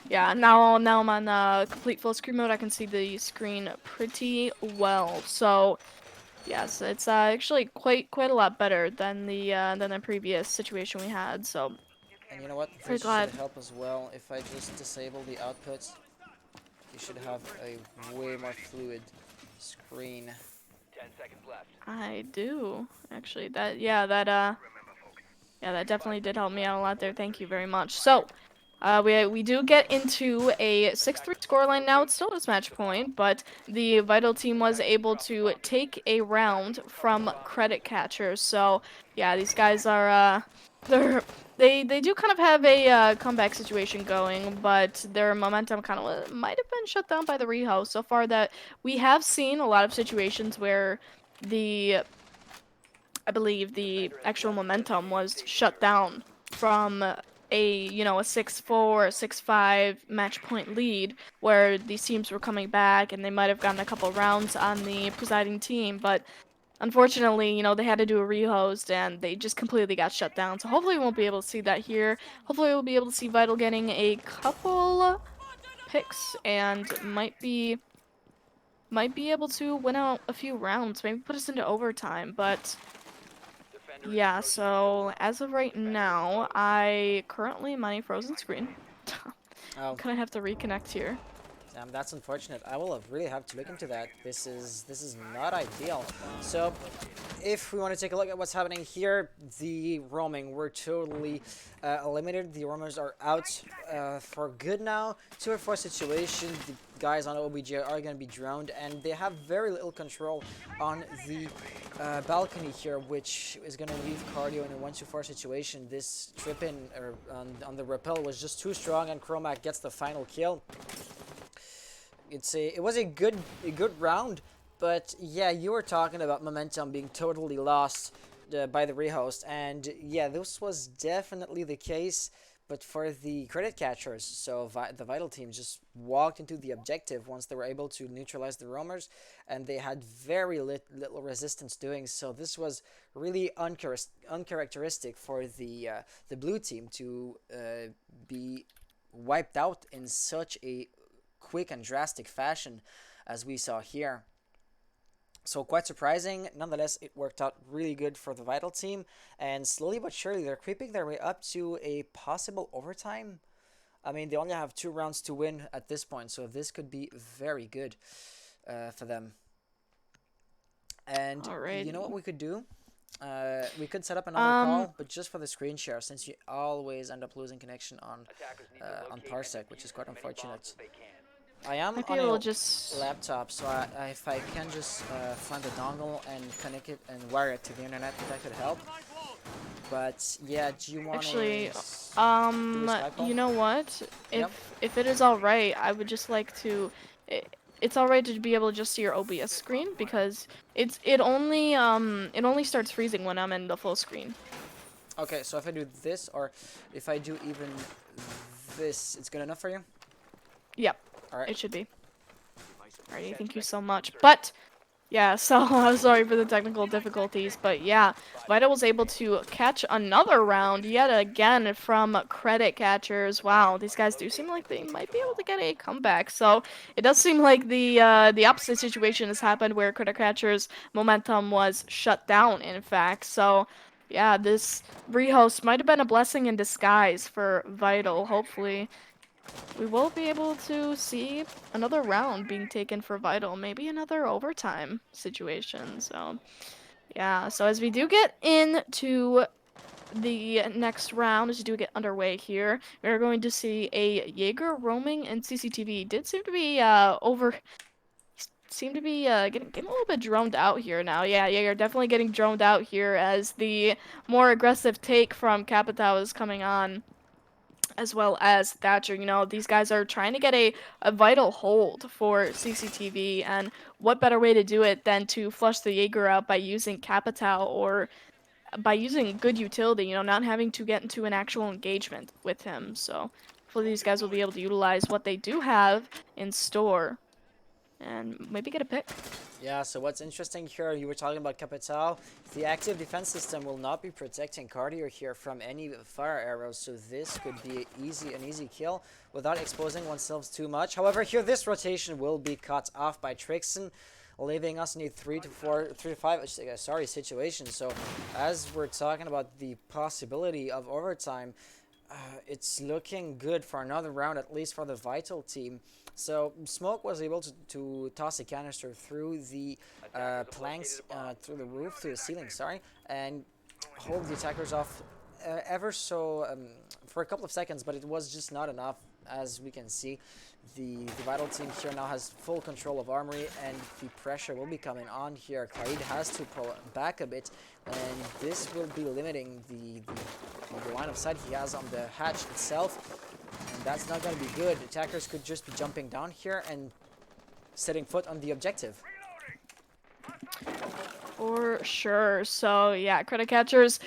yeah, now I'm on complete full screen mode. I can see the screen pretty well. So yes, it's actually quite a lot better than the previous situation we had. So And you know what? very This glad. should help as well. If I just disable the outputs, you should have a way more fluid screen. 10 seconds left. I do actually. That definitely did help me out a lot there. Thank you very much. So, we do get into a 6-3 scoreline now. It's still this match point, but the Vital team was able to take a round from credit catchers. So, yeah, these guys are they do kind of have a comeback situation going, but their momentum kind of might have been shut down by the rehost. So far, that we have seen a lot of situations where I believe the actual momentum was shut down from a 6-4, 6-5 match point lead where these teams were coming back and they might have gotten a couple rounds on the presiding team, but unfortunately, they had to do a rehost and they just completely got shut down. So hopefully we won't be able to see that here. Hopefully we'll be able to see Vital getting a couple picks and might be able to win out a few rounds, maybe put us into overtime, but yeah, so as of right now, I currently am on a frozen screen. Oh, Gonna have to reconnect here. damn, that's unfortunate. I will really have to look into that. This is not ideal. So, if we want to take a look at what's happening here, the roaming, we're totally eliminated. The roamers are out for good now. 2-4 situation. The guys on OBJ are going to be drowned, and they have very little control on the balcony here, which is going to leave Cardio in a 1-4 situation. This trip in on the rappel was just too strong, and Chromac gets the final kill. It was a good round, but yeah, you were talking about momentum being totally lost by the rehost, and yeah, this was definitely the case. But for the credit catchers, so the Vital team just walked into the objective once they were able to neutralize the roamers, and they had very little resistance doing so. This was really uncharacteristic for the blue team to be wiped out in such a quick and drastic fashion as we saw here. So quite surprising. Nonetheless, it worked out really good for the Vital team, and slowly but surely they're creeping their way up to a possible overtime. I mean, they only have 2 rounds to win at this point, so this could be very good for them. And you know what we could do? We could set up another call, but just for the screen share, since you always end up losing connection on Parsec, which is quite unfortunate. I am on a laptop, so if I can just find the dongle and connect it and wire it to the internet, that could help. But yeah, do you want Actually, to you know what? If it is all right, I would just like to. It's all right to be able to just see your OBS screen because it only starts freezing when I'm in the full screen. Okay, so if I do this, or if I do even this, it's good enough for you? Yep. Alright. It should be. Alrighty, thank you so much. But yeah, so I'm sorry for the technical difficulties, but yeah, Vita was able to catch another round yet again from credit catchers. Wow, these guys do seem like they might be able to get a comeback. So it does seem like the opposite situation has happened where credit catchers' momentum was shut down. In fact, so yeah, this rehost might have been a blessing in disguise for Vital. Hopefully we will be able to see another round being taken for Vital, maybe another overtime situation. So, yeah. So as we do get into the next round, as we do get underway here, we're going to see a Jaeger roaming and CCTV. Did seem to be seem to be getting a little bit droned out here now. Yeah, you're definitely getting droned out here as the more aggressive take from Capitao is coming on, as well as Thatcher. You know, these guys are trying to get a vital hold for CCTV, and what better way to do it than to flush the Jaeger out by using Capitao or by using good utility, you know, not having to get into an actual engagement with him. So hopefully these guys will be able to utilize what they do have in store and maybe get a pick. Yeah, so what's interesting here, you were talking about Capitao. The active defense system will not be protecting Cardio here from any fire arrows, so this could be an easy kill without exposing oneself too much. However, here this rotation will be cut off by Trixon, leaving us in a 3 to 5 situation. So as we're talking about the possibility of overtime, it's looking good for another round, at least for the Vital team. So Smoke was able to toss a canister through the planks, through the roof, through the ceiling, sorry, and hold the attackers off ever so for a couple of seconds, but it was just not enough. As we can see, the Vital team here now has full control of Armory, and the pressure will be coming on here. Kaid has to pull back a bit, and this will be limiting the line of sight he has on the hatch itself, and that's not going to be good. Attackers could just be jumping down here and setting foot on the objective. For sure. So yeah, credit catchers,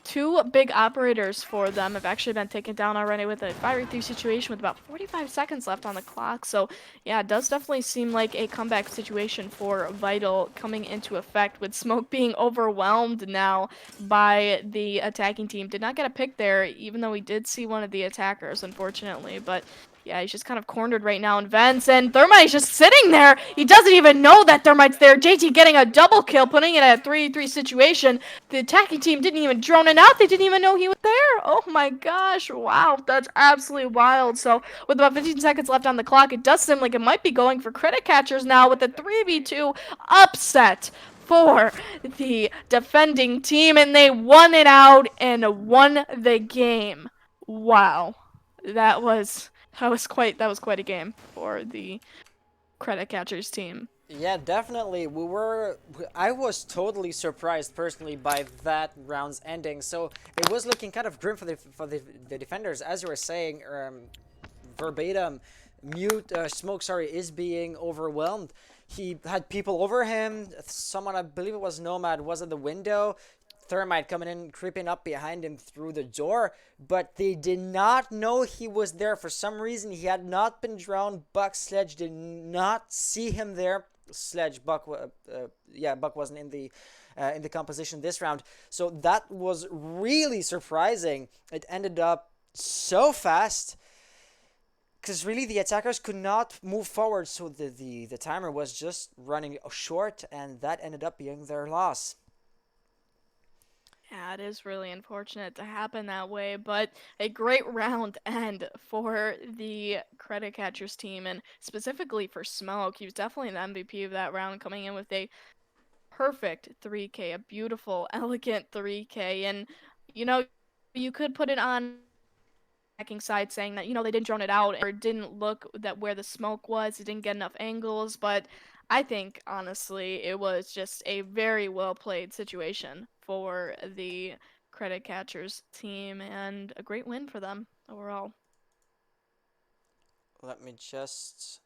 two big operators for them have actually been taken down already with a 5v3 situation with about 45 seconds left on the clock. So yeah, it does definitely seem like a comeback situation for Vital coming into effect, with Smoke being overwhelmed now by the attacking team. Did not get a pick there, even though we did see one of the attackers, unfortunately. But yeah, he's just kind of cornered right now in vents, and Thermite's just sitting there. He doesn't even know that Thermite's there. JT getting a double kill, putting it at a 3v3 situation. The attacking team didn't even drone it out. They didn't even know he was there. Oh my gosh. Wow, that's absolutely wild. So with about 15 seconds left on the clock, it does seem like it might be going for credit catchers now with a 3v2 upset for the defending team, and they won it out and won the game. Wow. That was quite a game for the credit catchers team. Yeah, definitely. I was totally surprised personally by that round's ending. So it was looking kind of grim for the defenders, as you were saying. Verbatim, Smoke, sorry, is being overwhelmed. He had people over him. Someone, I believe it was Nomad, was at the window. Thermite coming in, creeping up behind him through the door, but they did not know he was there. For some reason, he had not been drowned. Buck Sledge did not see him there. Buck wasn't in the composition this round, so that was really surprising. It ended up so fast because really the attackers could not move forward, so the timer was just running short, and that ended up being their loss. Yeah, it is really unfortunate to happen that way, but a great round end for the credit catchers team, and specifically for Smoke. He was definitely the MVP of that round, coming in with a perfect 3K, a beautiful, elegant 3K, and you know, you could put it on attacking side, saying that, you know, they didn't drone it out or didn't look that where the smoke was, it didn't get enough angles, but I think honestly it was just a very well played situation for the credit catchers team, and a great win for them overall. Let me just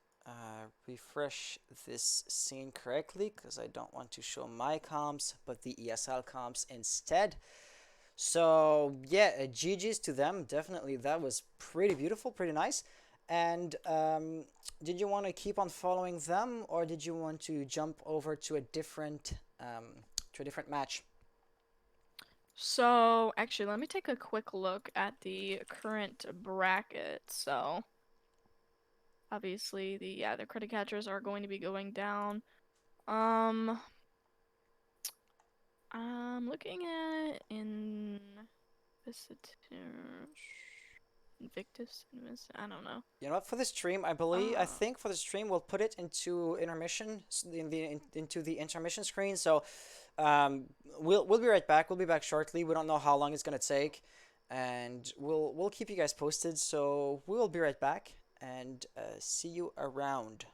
refresh this scene correctly, because I don't want to show my comps but the ESL comps instead. So yeah, GG's to them. Definitely, that was pretty beautiful, pretty nice. And did you want to keep on following them, or did you want to jump over to a different match? So actually, let me take a quick look at the current bracket. So obviously the credit catchers are going to be going down. I'm looking at Invictus. I don't know. You know what? For the stream, I think for the stream we'll put it into intermission into the intermission screen. So, we'll be right back. We'll be back shortly. We don't know how long it's gonna take, and we'll keep you guys posted. So we'll be right back, and see you around.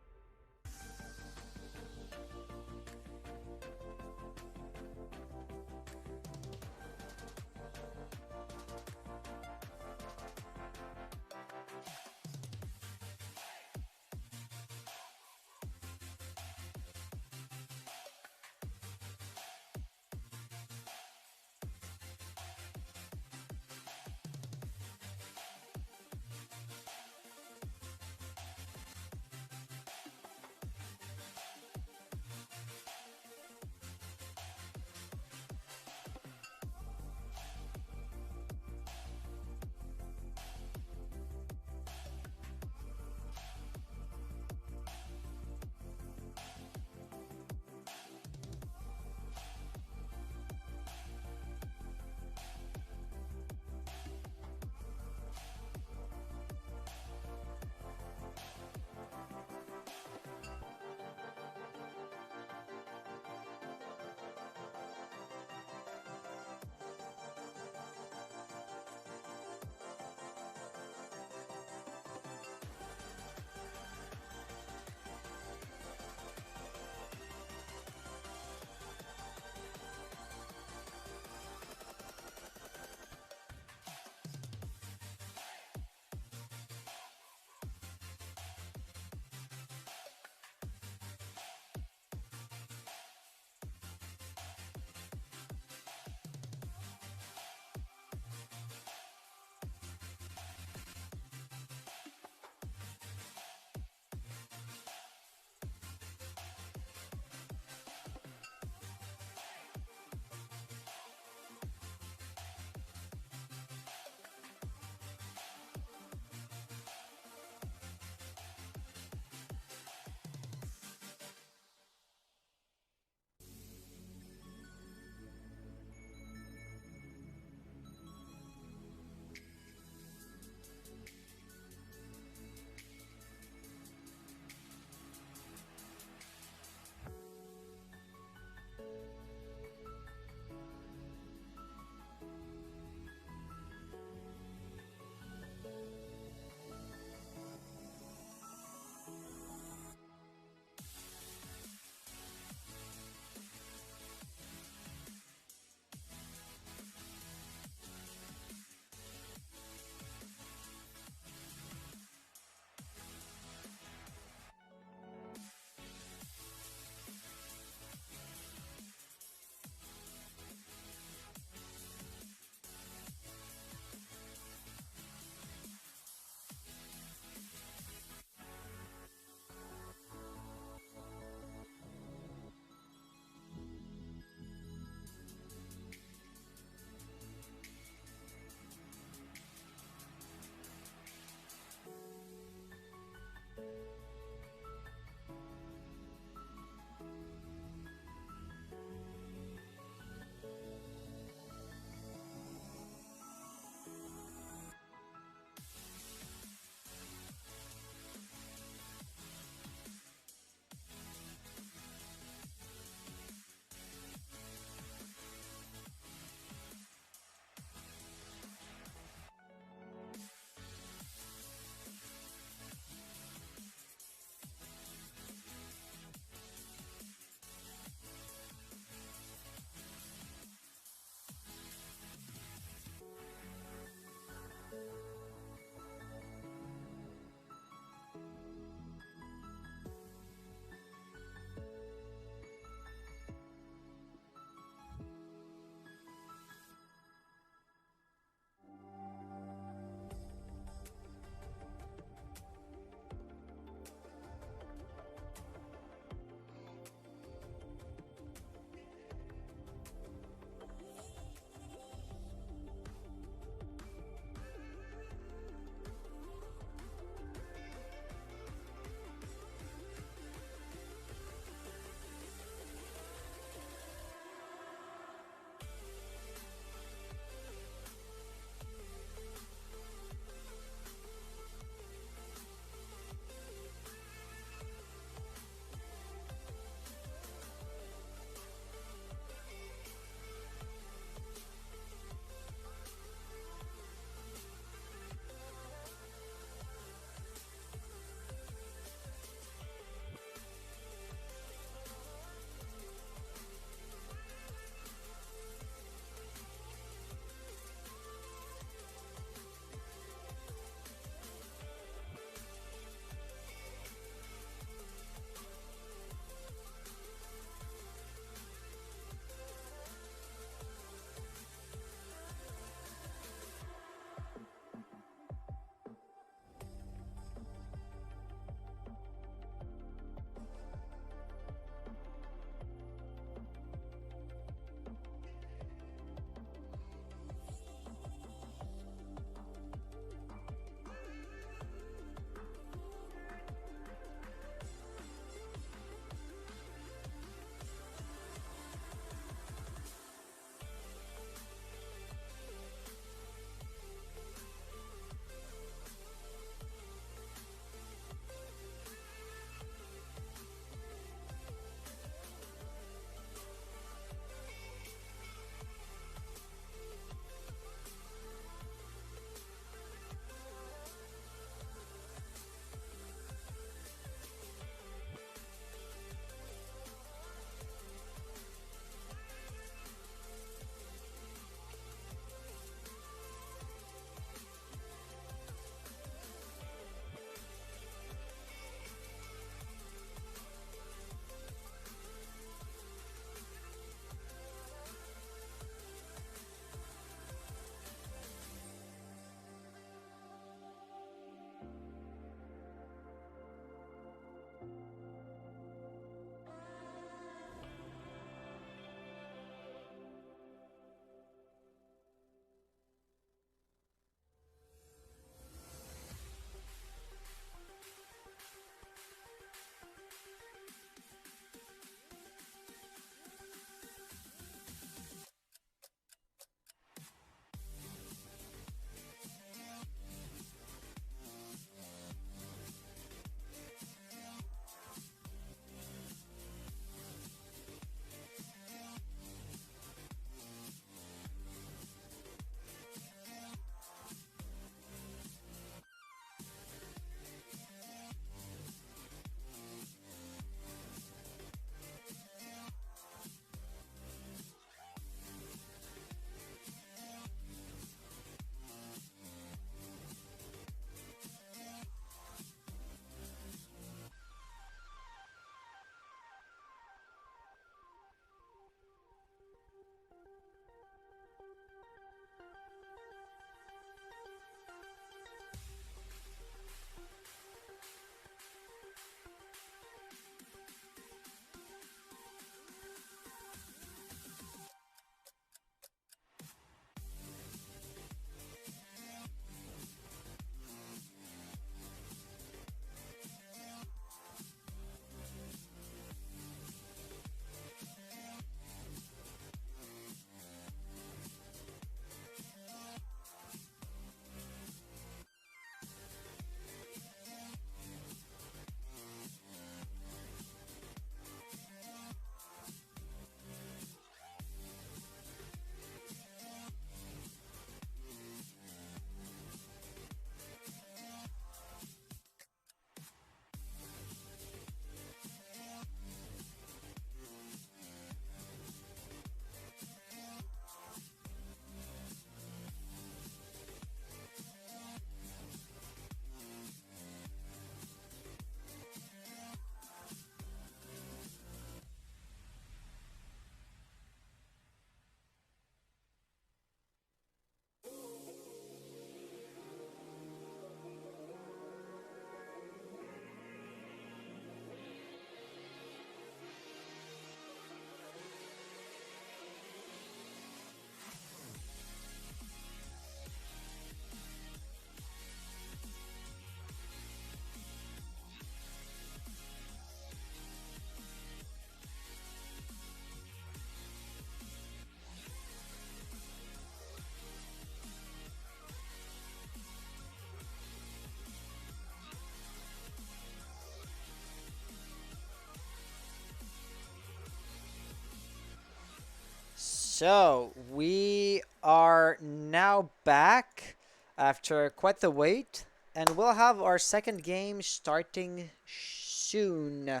So we are now back after quite the wait, and we'll have our second game starting soon.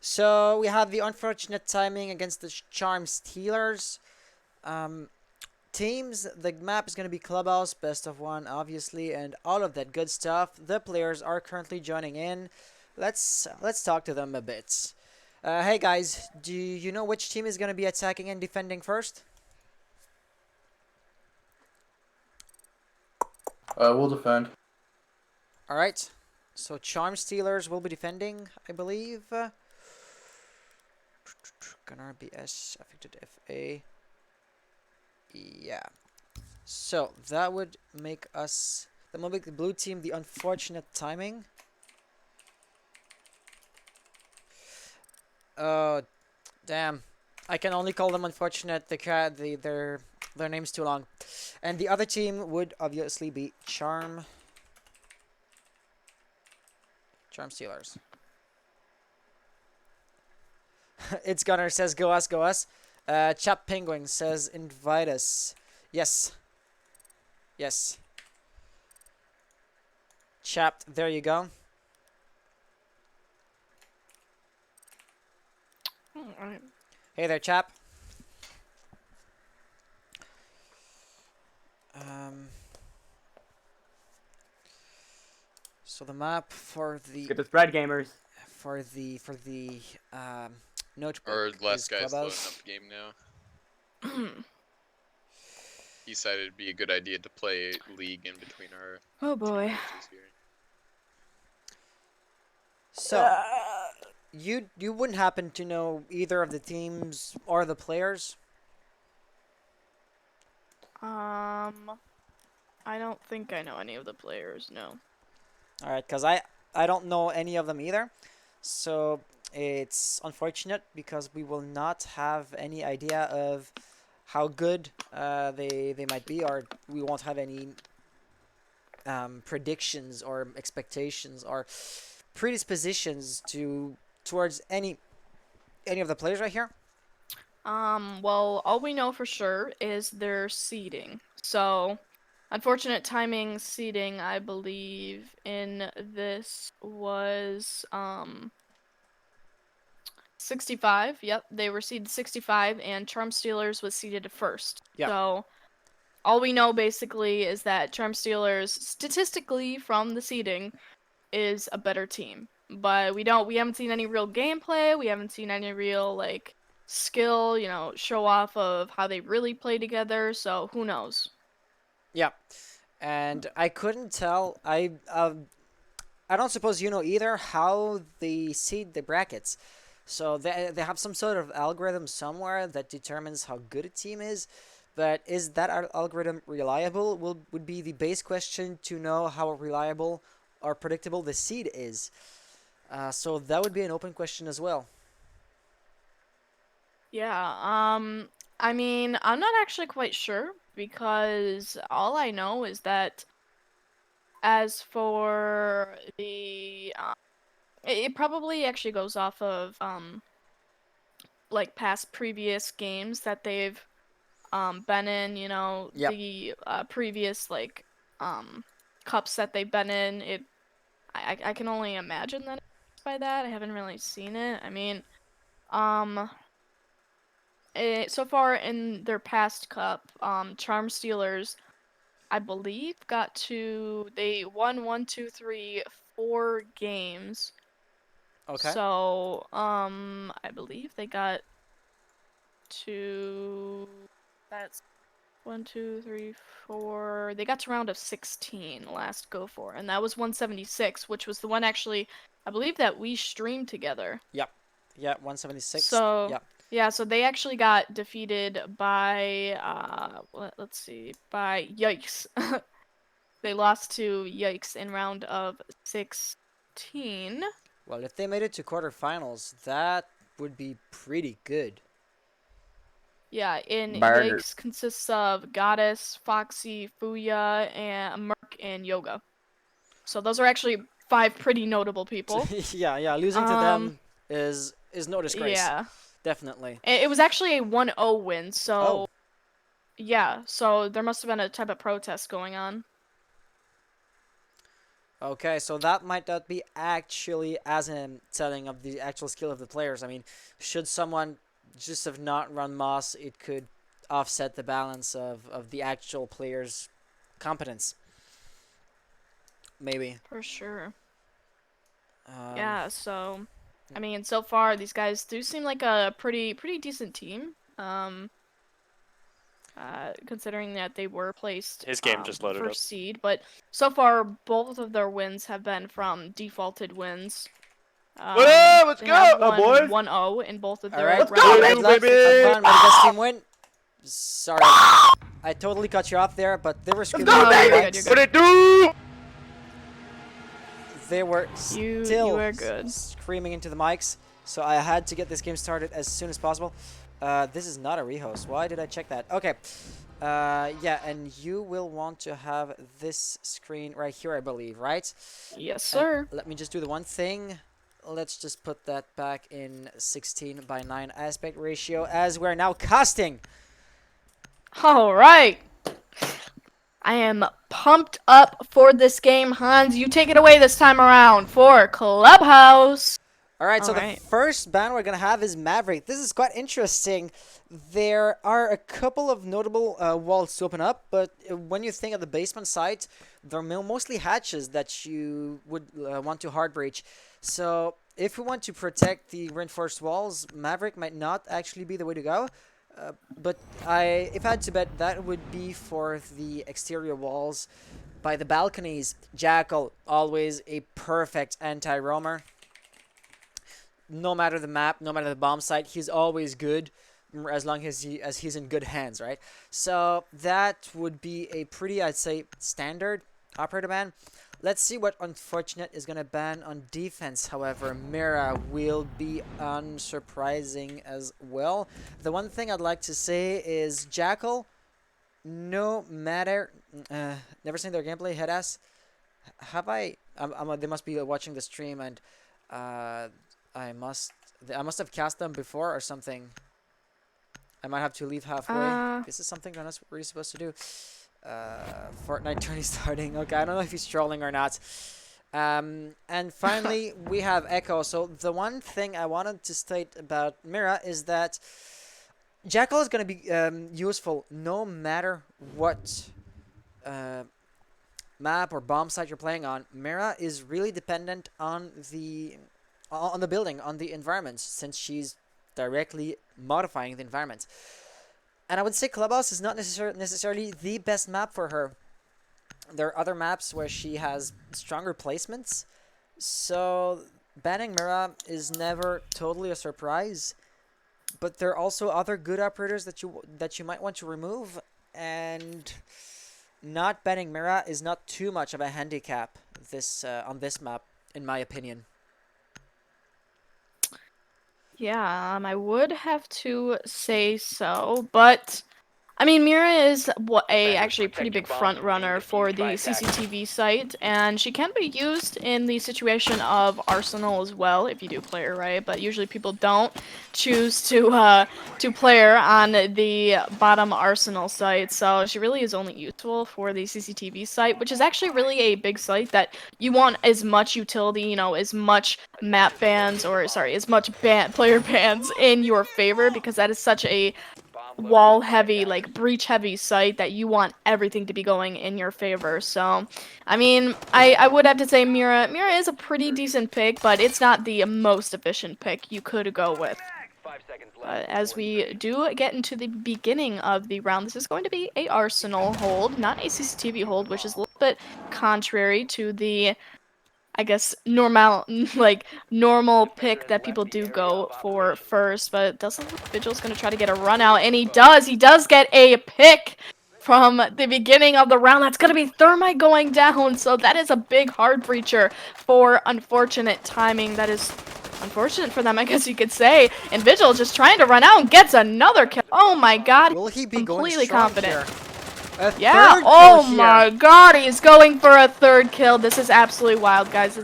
So we have the unfortunate timing against the Charm Steelers. Teams, the map is going to be Clubhouse, best of one, obviously, and all of that good stuff. The players are currently joining in. Let's talk to them a bit. Hey guys, do you know which team is going to be attacking and defending first? We'll defend. All right. So Charm Stealers will be defending, I believe. Gunnar BS affected FA. Yeah. So that would make us. That will make the blue team the unfortunate timing. Damn. I can only call them unfortunate. Their name's too long. And the other team would obviously be Charm Stealers. It's Gunner says go us, go us. Chap Penguin says invite us. Yes. Yes. Chap, there you go. Alright. Hey there, chap. So the map for the Get the spread, gamers. notebook Or less is guys loading Clubhouse. up the game now. He decided it'd be a good idea to play League in between our Oh boy. matches here. So you wouldn't happen to know either of the teams or the players? I don't think I know any of the players, no. All right, because I don't know any of them either. So it's unfortunate because we will not have any idea of how good they might be, or we won't have any predictions or expectations or predispositions towards any of the players right here. Well, all we know for sure is their seeding. So, unfortunate timing seeding, I believe, in this was 65. Yep, they were seeded 65, and Charm Stealers was seeded first. Yeah. So, all we know basically is that Charm Stealers, statistically from the seeding, is a better team. But we haven't seen any real gameplay. We haven't seen any real skill, show off of how they really play together. So who knows? Yeah, and I couldn't tell. I don't suppose you know either how they seed the brackets. So they have some sort of algorithm somewhere that determines how good a team is. But is that algorithm reliable? Would be the base question to know how reliable or predictable the seed is. So that would be an open question as well. Yeah, I mean, I'm not actually quite sure because all I know is that as for the it probably actually goes off of past previous games that they've been in, Yep. the previous cups that they've been in. I can only imagine that it's by that. I haven't really seen it. I mean, so far in their past cup, Charm Stealers, I believe, they won 4 games. Okay. So, I believe they got that's 1, 2, 3, 4. They got to round of 16 last Go4R, and that was 176, which was the one actually, I believe, that we streamed together. Yep. Yeah, 176. So, yep. yeah, so they actually got defeated by, let's see, by Yikes. They lost to Yikes in round of 16. Well, if they made it to quarterfinals, that would be pretty good. Yeah, in Murder. Yikes consists of Goddess, Foxy, Fuya, and Merc, and Yoga. So those are actually 5 pretty notable people. yeah, losing to them is no disgrace. Yeah. Definitely. It was actually a 1-0 win, so Yeah, so there must have been a type of protest going on. Okay, so that might not be actually as telling of the actual skill of the players. I mean, should someone just have not run Moss, it could offset the balance of the actual player's competence. Maybe. For sure. Um, Yeah, so I mean, so far these guys do seem like a pretty decent team. Considering that they were placed His game just loaded up. first seed, but so far both of their wins have been from defaulted wins. What up? Let's They go! have Oh, won boy. 1-0 in both of all their right. Let's round go, Good robin. luck. baby! Have fun. May the best team win. Sorry, I totally cut you off there, but they were screaming. go, at the baby! mics. You're good, What it do? They were You still are good. screaming into the mics, so I had to get this game started as soon as possible. This is not a rehost. Why did I check that? Okay. Yeah, and you will want to have this screen right here, I believe, right? Yes, sir. Let me just do the one thing. Let's just put that back in 16:9 aspect ratio as we're now casting. All right. I am pumped up for this game, Hans. You take it away this time around for Clubhouse. All right, so All right. the first ban we're going to have is Maverick. This is quite interesting. There are a couple of notable walls to open up, but when you think of the basement side, they're mostly hatches that you would want to hard breach. So if we want to protect the reinforced walls, Maverick might not actually be the way to go. But if I had to bet, that would be for the exterior walls. By the balconies, Jackal, always a perfect anti-roamer. No matter the map, no matter the bomb site, he's always good as long as he's in good hands, right? So that would be a pretty, I'd say, standard operator ban. Let's see what Unfortunate is going to ban on defense. However, Mira will be unsurprising as well. The one thing I'd like to say is Jackal, no matter... never seen their gameplay, headass. Have I... they must be watching the stream, and I must have cast them before or something. I might have to leave halfway. This is something I'm not really supposed to do. Fortnite tourney starting. Okay, I don't know if he's trolling or not. And finally, we have Echo. So the one thing I wanted to state about Mira is that Jackal is going to be useful no matter what map or bomb site you're playing on. Mira is really dependent on the building, on the environment, since she's directly modifying the environment. And I would say Clubhouse is not necessarily the best map for her. There are other maps where she has stronger placements. So banning Mira is never totally a surprise. But there are also other good operators that you might want to remove. And not banning Mira is not too much of a handicap on this map, in my opinion. Yeah, I would have to say so, but I mean, Mira is actually a pretty big front runner for the CCTV site, and she can be used in the situation of Arsenal as well if you do play her right. But usually people don't choose to play her on the bottom Arsenal site, so she really is only useful for the CCTV site, which is actually really a big site that you want as much utility, as much map bans as much player bans in your favor, because that is such a wall heavy, like breach heavy site that you want everything to be going in your favor. So I mean, I would have to say Mira is a pretty decent pick, but it's not the most efficient pick you could go with. As we do get into the beginning of the round, this is going to be a Arsenal hold, not a CCTV hold, which is a little bit contrary to the, I guess, normal pick that people do go for first, but it doesn't look like Vigil's going to try to get a run out, and he does get a pick from the beginning of the round. That's going to be Thermite going down, so that is a big hard breacher for Unfortunate timing. That is unfortunate for them, I guess you could say, and Vigil just trying to run out and gets another kill. Oh my god, Will he be completely going strong confident. here? A Yeah, third oh kill my here. god, he's going for a third kill. This is absolutely wild, guys.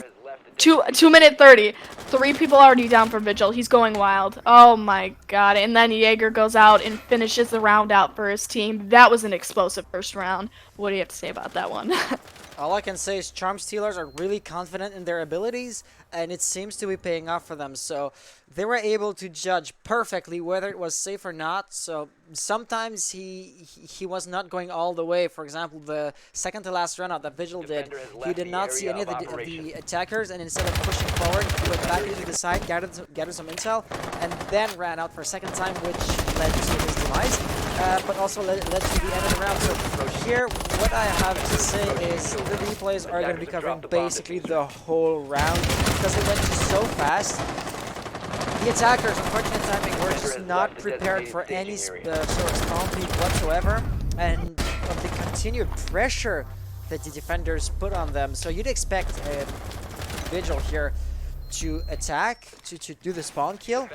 2 minute 30. 3 people already down for Vigil. He's going wild. Oh my god. And then Jaeger goes out and finishes the round out for his team. That was an explosive first round. What do you have to say about that one? All I can say is Charm Stealers are really confident in their abilities, and it seems to be paying off for them. So they were able to judge perfectly whether it was safe or not. So sometimes he was not going all the way. For example, the second to last run out that Vigil did, he did not see any of the attackers, and instead of pushing forward, he went back into the side, gathered some intel, and then ran out for a second time, which led to his demise. But also led to the end of the round. So here, what I have to say is the replays are going to be covering basically the whole round because it went so fast. The attackers, unfortunate timing, were just not prepared for any sort of spawn peak whatsoever, and of the continued pressure that the defenders put on them. So you'd expect Vigil here to attack, to do the spawn kill,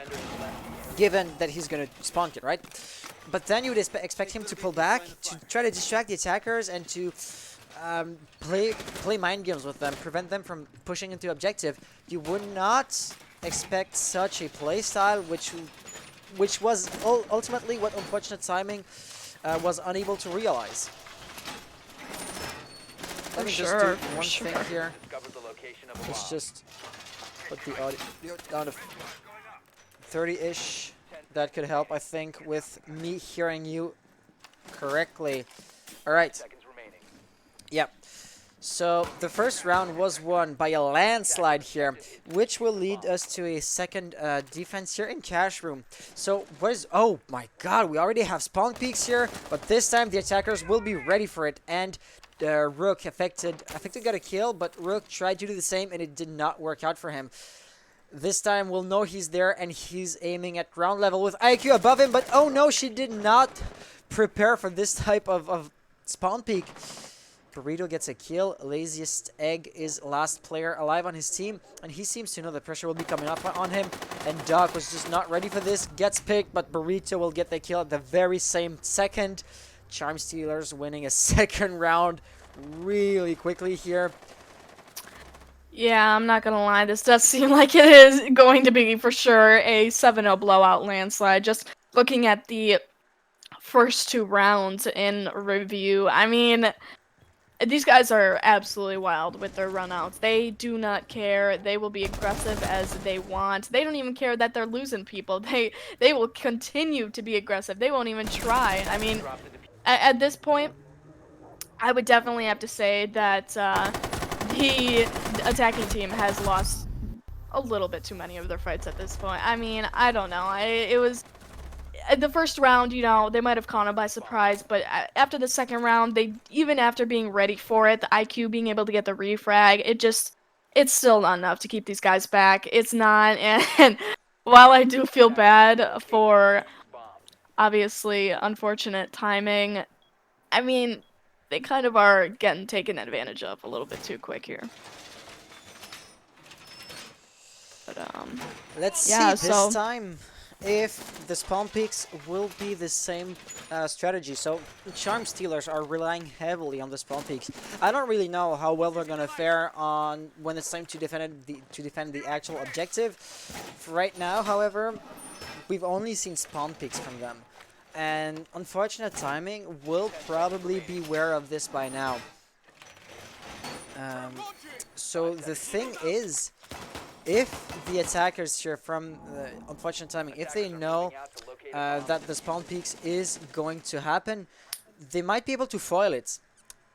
given that he's going to spawn kill, right? But then you would expect him to pull back, to try to distract the attackers, and to play mind games with them, prevent them from pushing into objective. You would not expect such a playstyle, which was ultimately what unfortunate timing was unable to realize. Let me just do one thing here. Let's just put the audio down to 30-ish. That could help, I think, with me hearing you correctly. Alright. Yep. So, the first round was won by a landslide here, which will lead us to a second defense here in Cash Room. So, what is... Oh my god, we already have spawn peaks here, but this time the attackers will be ready for it, and Rook affected got a kill, but Rook tried to do the same, and it did not work out for him. This time we'll know he's there, and he's aiming at ground level with IQ above him, but oh no, she did not prepare for this type of spawn peak. Burrito gets a kill. Laziest Egg is last player alive on his team, and he seems to know the pressure will be coming up on him, and Doc was just not ready for this. Gets picked, but Burrito will get the kill at the very same second. Charm Stealers winning a second round really quickly here. Yeah, I'm not gonna lie, this does seem like it is going to be for sure a 7-0 blowout landslide. Just looking at the first 2 rounds in review, I mean, these guys are absolutely wild with their runouts. They do not care. They will be aggressive as they want. They don't even care that they're losing people. They will continue to be aggressive. They won't even try. I mean, at this point, I would definitely have to say that the attacking team has lost a little bit too many of their fights at this point. I mean, I don't know. It was the first round, you know, they might have caught him by surprise, but after the second round, even after being ready for it, the IQ being able to get the refrag, it's still not enough to keep these guys back. It's not, and while I do feel bad for obviously unfortunate timing, I mean, they kind of are getting taken advantage of a little bit too quick here. But Let's see yeah, this time if the spawn peaks will be the same strategy. So Charm Stealers are relying heavily on the spawn peaks. I don't really know how well they're gonna fare on when it's time to defend the actual objective. For right now, however, we've only seen spawn peaks from them, and unfortunate timing will probably be aware of this by now. So the thing is, if the attackers here from unfortunate timing, if they know that the spawn peaks is going to happen, they might be able to foil it.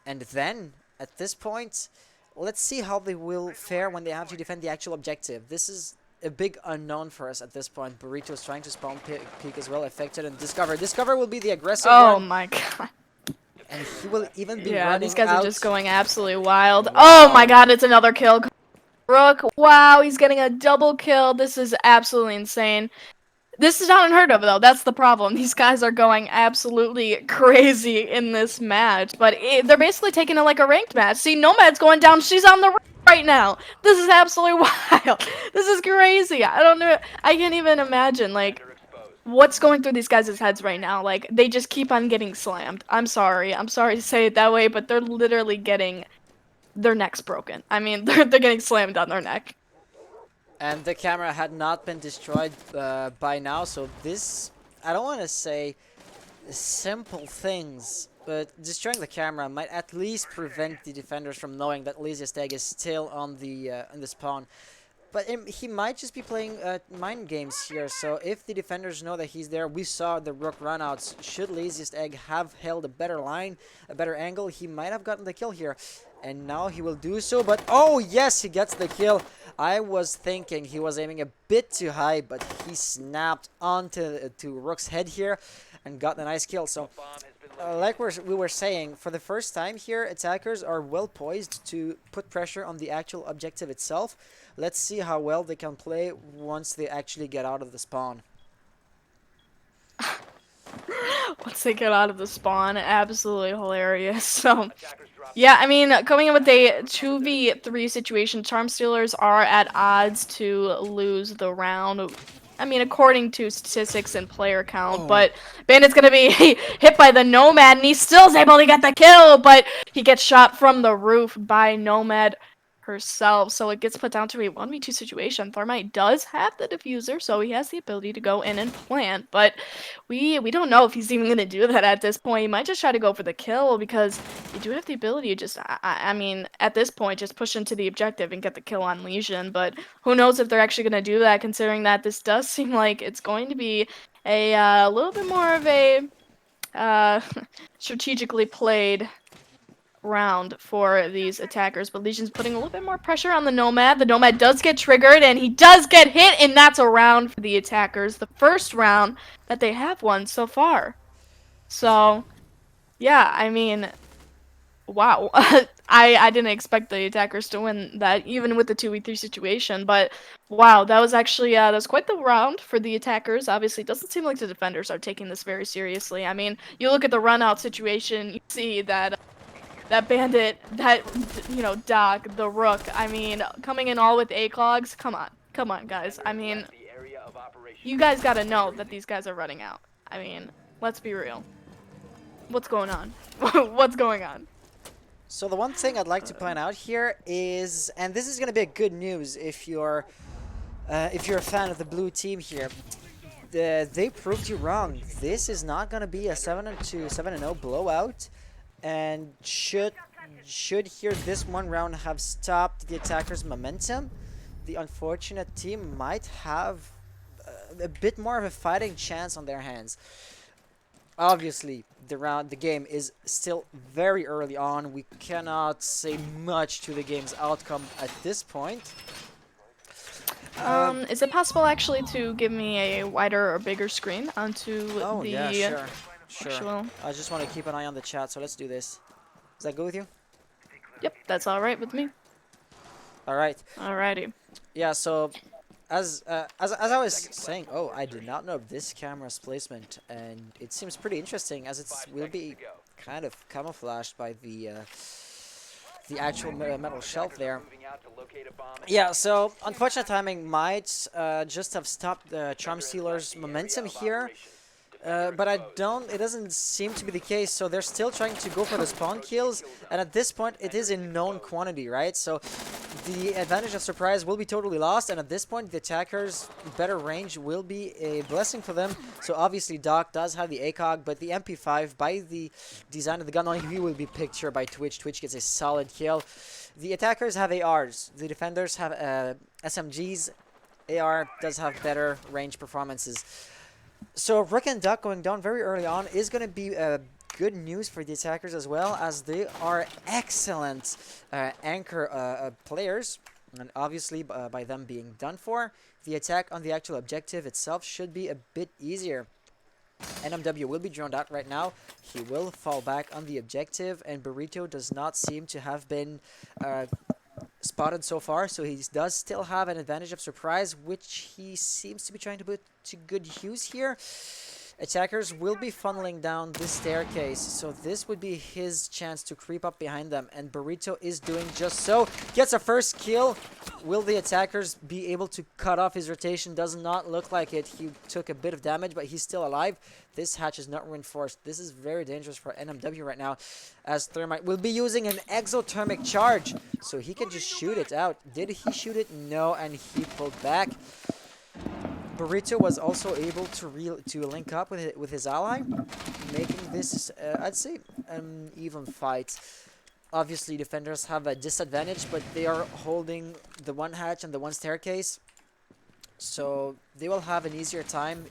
And then, at this point, let's see how they will fare when they have to defend the actual objective. This is a big unknown for us at this point. Burrito is trying to spawn peak as well, affected, and Discover. Discover will be the aggressive one. oh my god. And he will even be Yeah, running these guys out. are just going absolutely wild. Wow. Oh my god, it's another kill. Rook, wow, he's getting a double kill. This is absolutely insane. This is not unheard of, though. That's the problem. These guys are going absolutely crazy in this match. But they're basically taking it like a ranked match. See, Nomad's going down. She's on the right now. This is absolutely wild. This is crazy. I don't know. I can't even imagine, like, what's going through these guys' heads right now. Like, they just keep on getting slammed. I'm sorry. I'm sorry to say it that way, but they're literally getting their necks broken. I mean, they're getting slammed on their neck. And the camera had not been destroyed by now, so this, I don't want to say simple things, but destroying the camera might at least prevent the defenders from knowing that Laziest Egg is still on the spawn. But he might just be playing mind games here, so if the defenders know that he's there, we saw the Rook runouts. Should Laziest Egg have held a better line, a better angle, he might have gotten the kill here. And now he will do so, but oh yes, he gets the kill. I was thinking he was aiming a bit too high, but he snapped onto to Rook's head here and got a nice kill. So like we were saying, for the first time here, attackers are well poised to put pressure on the actual objective itself. Let's see how well they can play once they actually get out of the spawn. Once they get out of the spawn, absolutely hilarious. So, yeah, I mean, coming in with a 2v3 situation, Charm Stealers are at odds to lose the round. I mean, according to statistics and player count, but Bandit's gonna be hit by the Nomad, and he still is able to get the kill, but he gets shot from the roof by Nomad herself, so it gets put down to a 1v2 situation. Thermite does have the diffuser, so he has the ability to go in and plant, but we don't know if he's even going to do that at this point. He might just try to go for the kill, because you do have the ability to just, I mean, at this point, just push into the objective and get the kill on Lesion, but who knows if they're actually going to do that, considering that this does seem like it's going to be a little bit more of a strategically played round for these attackers, but Legion's putting a little bit more pressure on the Nomad. The Nomad does get triggered, and he does get hit, and that's a round for the attackers. The first round that they have won so far. So, yeah, I mean, wow. I didn't expect the attackers to win that, even with the 2v3 situation, but wow, that was actually, that was quite the round for the attackers. Obviously, it doesn't seem like the defenders are taking this very seriously. I mean, you look at the run-out situation, you see that that Bandit, that, you know, Doc, the Rook, I mean, coming in all with ACOGs, come on, guys. I mean, you guys gotta know that these guys are running out. I mean, let's be real. What's going on? What's going on? So the one thing I'd like to point out here is, and this is going to be a good news if you're a fan of the blue team here, they proved you wrong. This is not going to be a 7-2, 7-0 blowout. And should here this one round have stopped the attackers' momentum, the unfortunate team might have a bit more of a fighting chance on their hands. Obviously, the game is still very early on. We cannot say much to the game's outcome at this point. Is it possible actually to give me a wider or bigger screen onto the yeah, sure. actual... I just want to keep an eye on the chat, so let's do this. Does that go with you? Yep, that's all right with me. All right. Alrighty. Yeah. So, as I was saying, I did not know this camera's placement, and it seems pretty interesting, as it will be kind of camouflaged by the actual metal shelf there. Yeah. So, unfortunate timing might just have stopped the Charm Stealer's momentum here. But it doesn't seem to be the case, so they're still trying to go for the spawn kills, and at this point it is in known quantity, right? So the advantage of surprise will be totally lost, and at this point the attackers' better range will be a blessing for them. So obviously Doc does have the ACOG, but the MP5, by the design of the gun, he will be picked here by Twitch. Twitch gets a solid kill. The attackers have ARs, the defenders have SMGs. AR does have better range performances. So Rook and Duck going down very early on is going to be good news for the attackers as well, as they are excellent anchor players, and obviously by them being done for, the attack on the actual objective itself should be a bit easier. NMW will be drowned out right now. He will fall back on the objective, and Burrito does not seem to have been spotted so far, so he does still have an advantage of surprise, which he seems to be trying to put to good use here. Attackers will be funneling down this staircase, so this would be his chance to creep up behind them, and Burrito is doing just so. Gets a first kill. Will the attackers be able to cut off his rotation? Does not look like it. He took a bit of damage, but he's still alive. This hatch is not reinforced. This is very dangerous for NMW right now, as Thermite will be using an exothermic charge, so he can just shoot it out. Did he shoot it? No, and he pulled back. Burrito was also able to link up with his ally, making this, I'd say, an even fight. Obviously, defenders have a disadvantage, but they are holding the one hatch and the one staircase, so they will have an easier time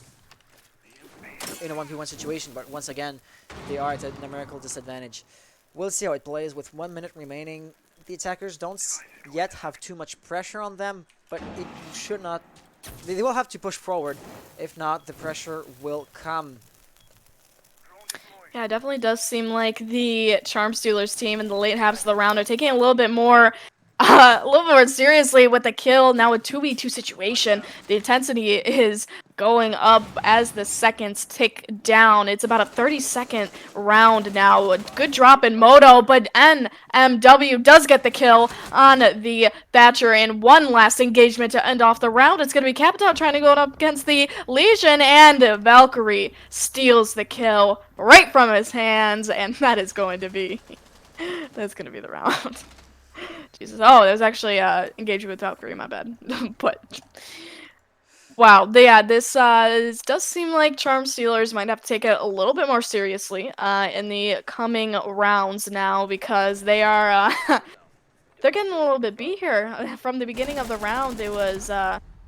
in a 1v1 situation, but once again, they are at a numerical disadvantage. We'll see how it plays with 1 minute remaining. The attackers don't yet have too much pressure on them, but it should not... They will have to push forward. If not, the pressure will come. Yeah, it definitely does seem like the Charm Stealers team in the late halves of the round are taking it a little bit more seriously with the kill. Now a 2v2 situation, the intensity is going up as the seconds tick down. It's about a 30-second round now. A good drop in Moto, but NMW does get the kill on the Thatcher in one last engagement to end off the round. It's going to be Capital trying to go up against the Legion, and Valkyrie steals the kill right from his hands, and that is going to be the round. Jesus. Oh, there's actually engagement with Valkyrie, my bad. But wow, this does seem like Charm Stealers might have to take it a little bit more seriously in the coming rounds now, because they are they're getting a little bit beat here. From the beginning of the round, it was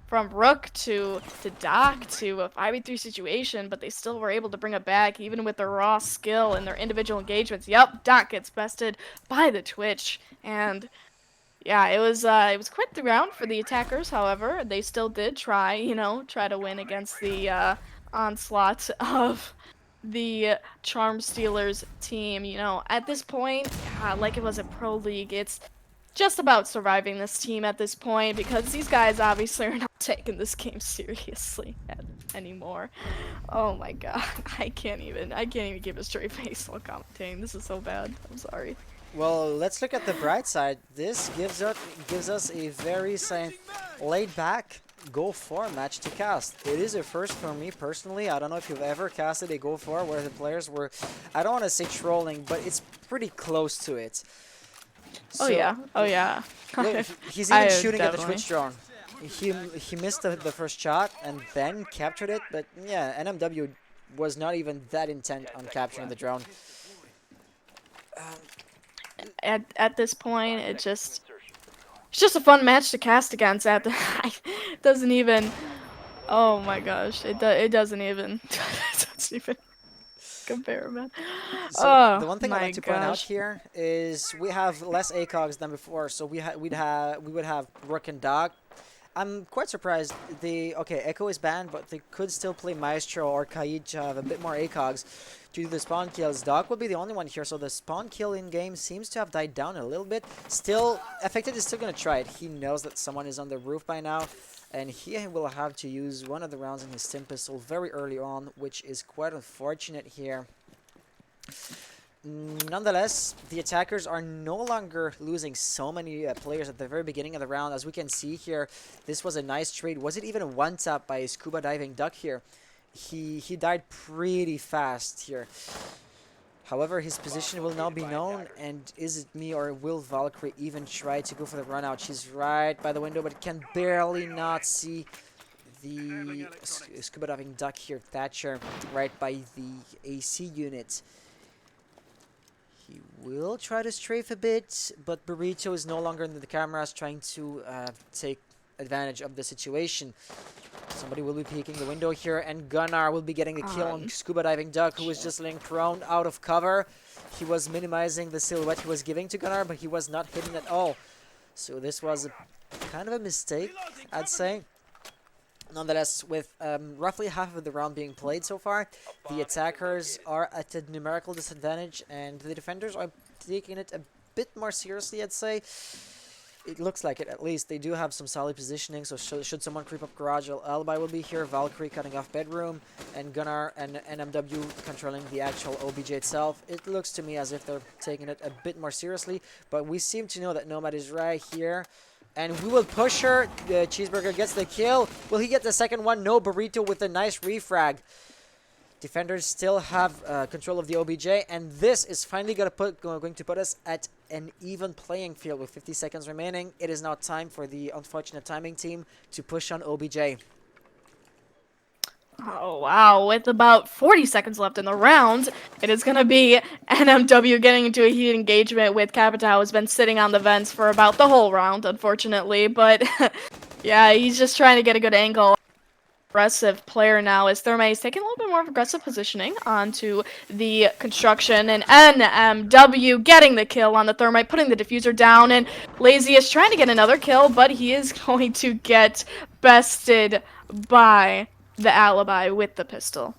from Rook to Doc to a 5v3 situation, but they still were able to bring it back even with their raw skill and their individual engagements. Yep, Doc gets bested by the Twitch, and yeah, it was quite the round for the attackers. However, they still did try to win against the onslaught of the Charm Stealers team. At this point, like it was a pro league, it's just about surviving this team at this point, because these guys obviously are not taking this game seriously anymore. Oh my god, I can't even keep a straight face while commentating. This is so bad. I'm sorry. Well, let's look at the bright side. This gives us a very laid-back Go4 match to cast. It is a first for me personally. I don't know if you've ever casted a Go4 where the players were, I don't want to say trolling, but it's pretty close to it. Oh yeah. Look, he's even shooting at the Twitch drone. He missed the first shot and then captured it, but yeah, NMW was not even that intent on capturing the drone. At this point, it's just a fun match to cast against. It doesn't even. Oh my gosh, it doesn't even. It doesn't even compare, man. So the one thing my I'd like to point out gosh. here is we have less ACOGs than before, so we would have Rook and Dog. I'm quite surprised. Echo is banned, but they could still play Maestro or Kaid to have a bit more ACOGs due to the spawn kills. Doc will be the only one here, so the spawn kill in game seems to have died down a little bit. Still, Affected is still gonna try it. He knows that someone is on the roof by now, and he will have to use one of the rounds in his Stim Pistol very early on, which is quite unfortunate here. Nonetheless, the attackers are no longer losing so many players at the very beginning of the round. As we can see here, this was a nice trade. Was it even a one-tap by Scuba Diving Duck here? He died pretty fast here. However, his position will now be known, and is it me or will Valkyrie even try to go for the run out? She's right by the window, but can barely not see the Scuba Diving Duck here, Thatcher, right by the AC unit. He will try to strafe a bit, but Burrito is no longer in the cameras, trying to take advantage of the situation. Somebody will be peeking the window here, and Gunnar will be getting the kill on Scuba Diving Duck, who is just laying prone out of cover. He was minimizing the silhouette he was giving to Gunnar, but he was not hidden at all. So this was kind of a mistake, I'd say. Nonetheless, with roughly half of the round being played so far, the attackers are at a numerical disadvantage, and the defenders are taking it a bit more seriously, I'd say. It looks like it, at least. They do have some solid positioning, so should someone creep up garage, Alibi will be here, Valkyrie cutting off bedroom, and Gunnar and NMW controlling the actual OBJ itself. It looks to me as if they're taking it a bit more seriously, but we seem to know that Nomad is right here. And we will push her. The Cheeseburger gets the kill. Will he get the second one? No. Burrito with a nice refrag. Defenders still have control of the OBJ, and this is finally going to put us at an even playing field with 50 seconds remaining. It is now time for the unfortunate timing team to push on OBJ. Oh, wow. With about 40 seconds left in the round, it is going to be NMW getting into a heated engagement with Capitao, who's been sitting on the vents for about the whole round, unfortunately. But, yeah, he's just trying to get a good angle. Aggressive player now as Thermite is taking a little bit more of aggressive positioning onto the construction, and NMW getting the kill on the Thermite, putting the diffuser down, and Lazy is trying to get another kill, but he is going to get bested by the Alibi with the pistol.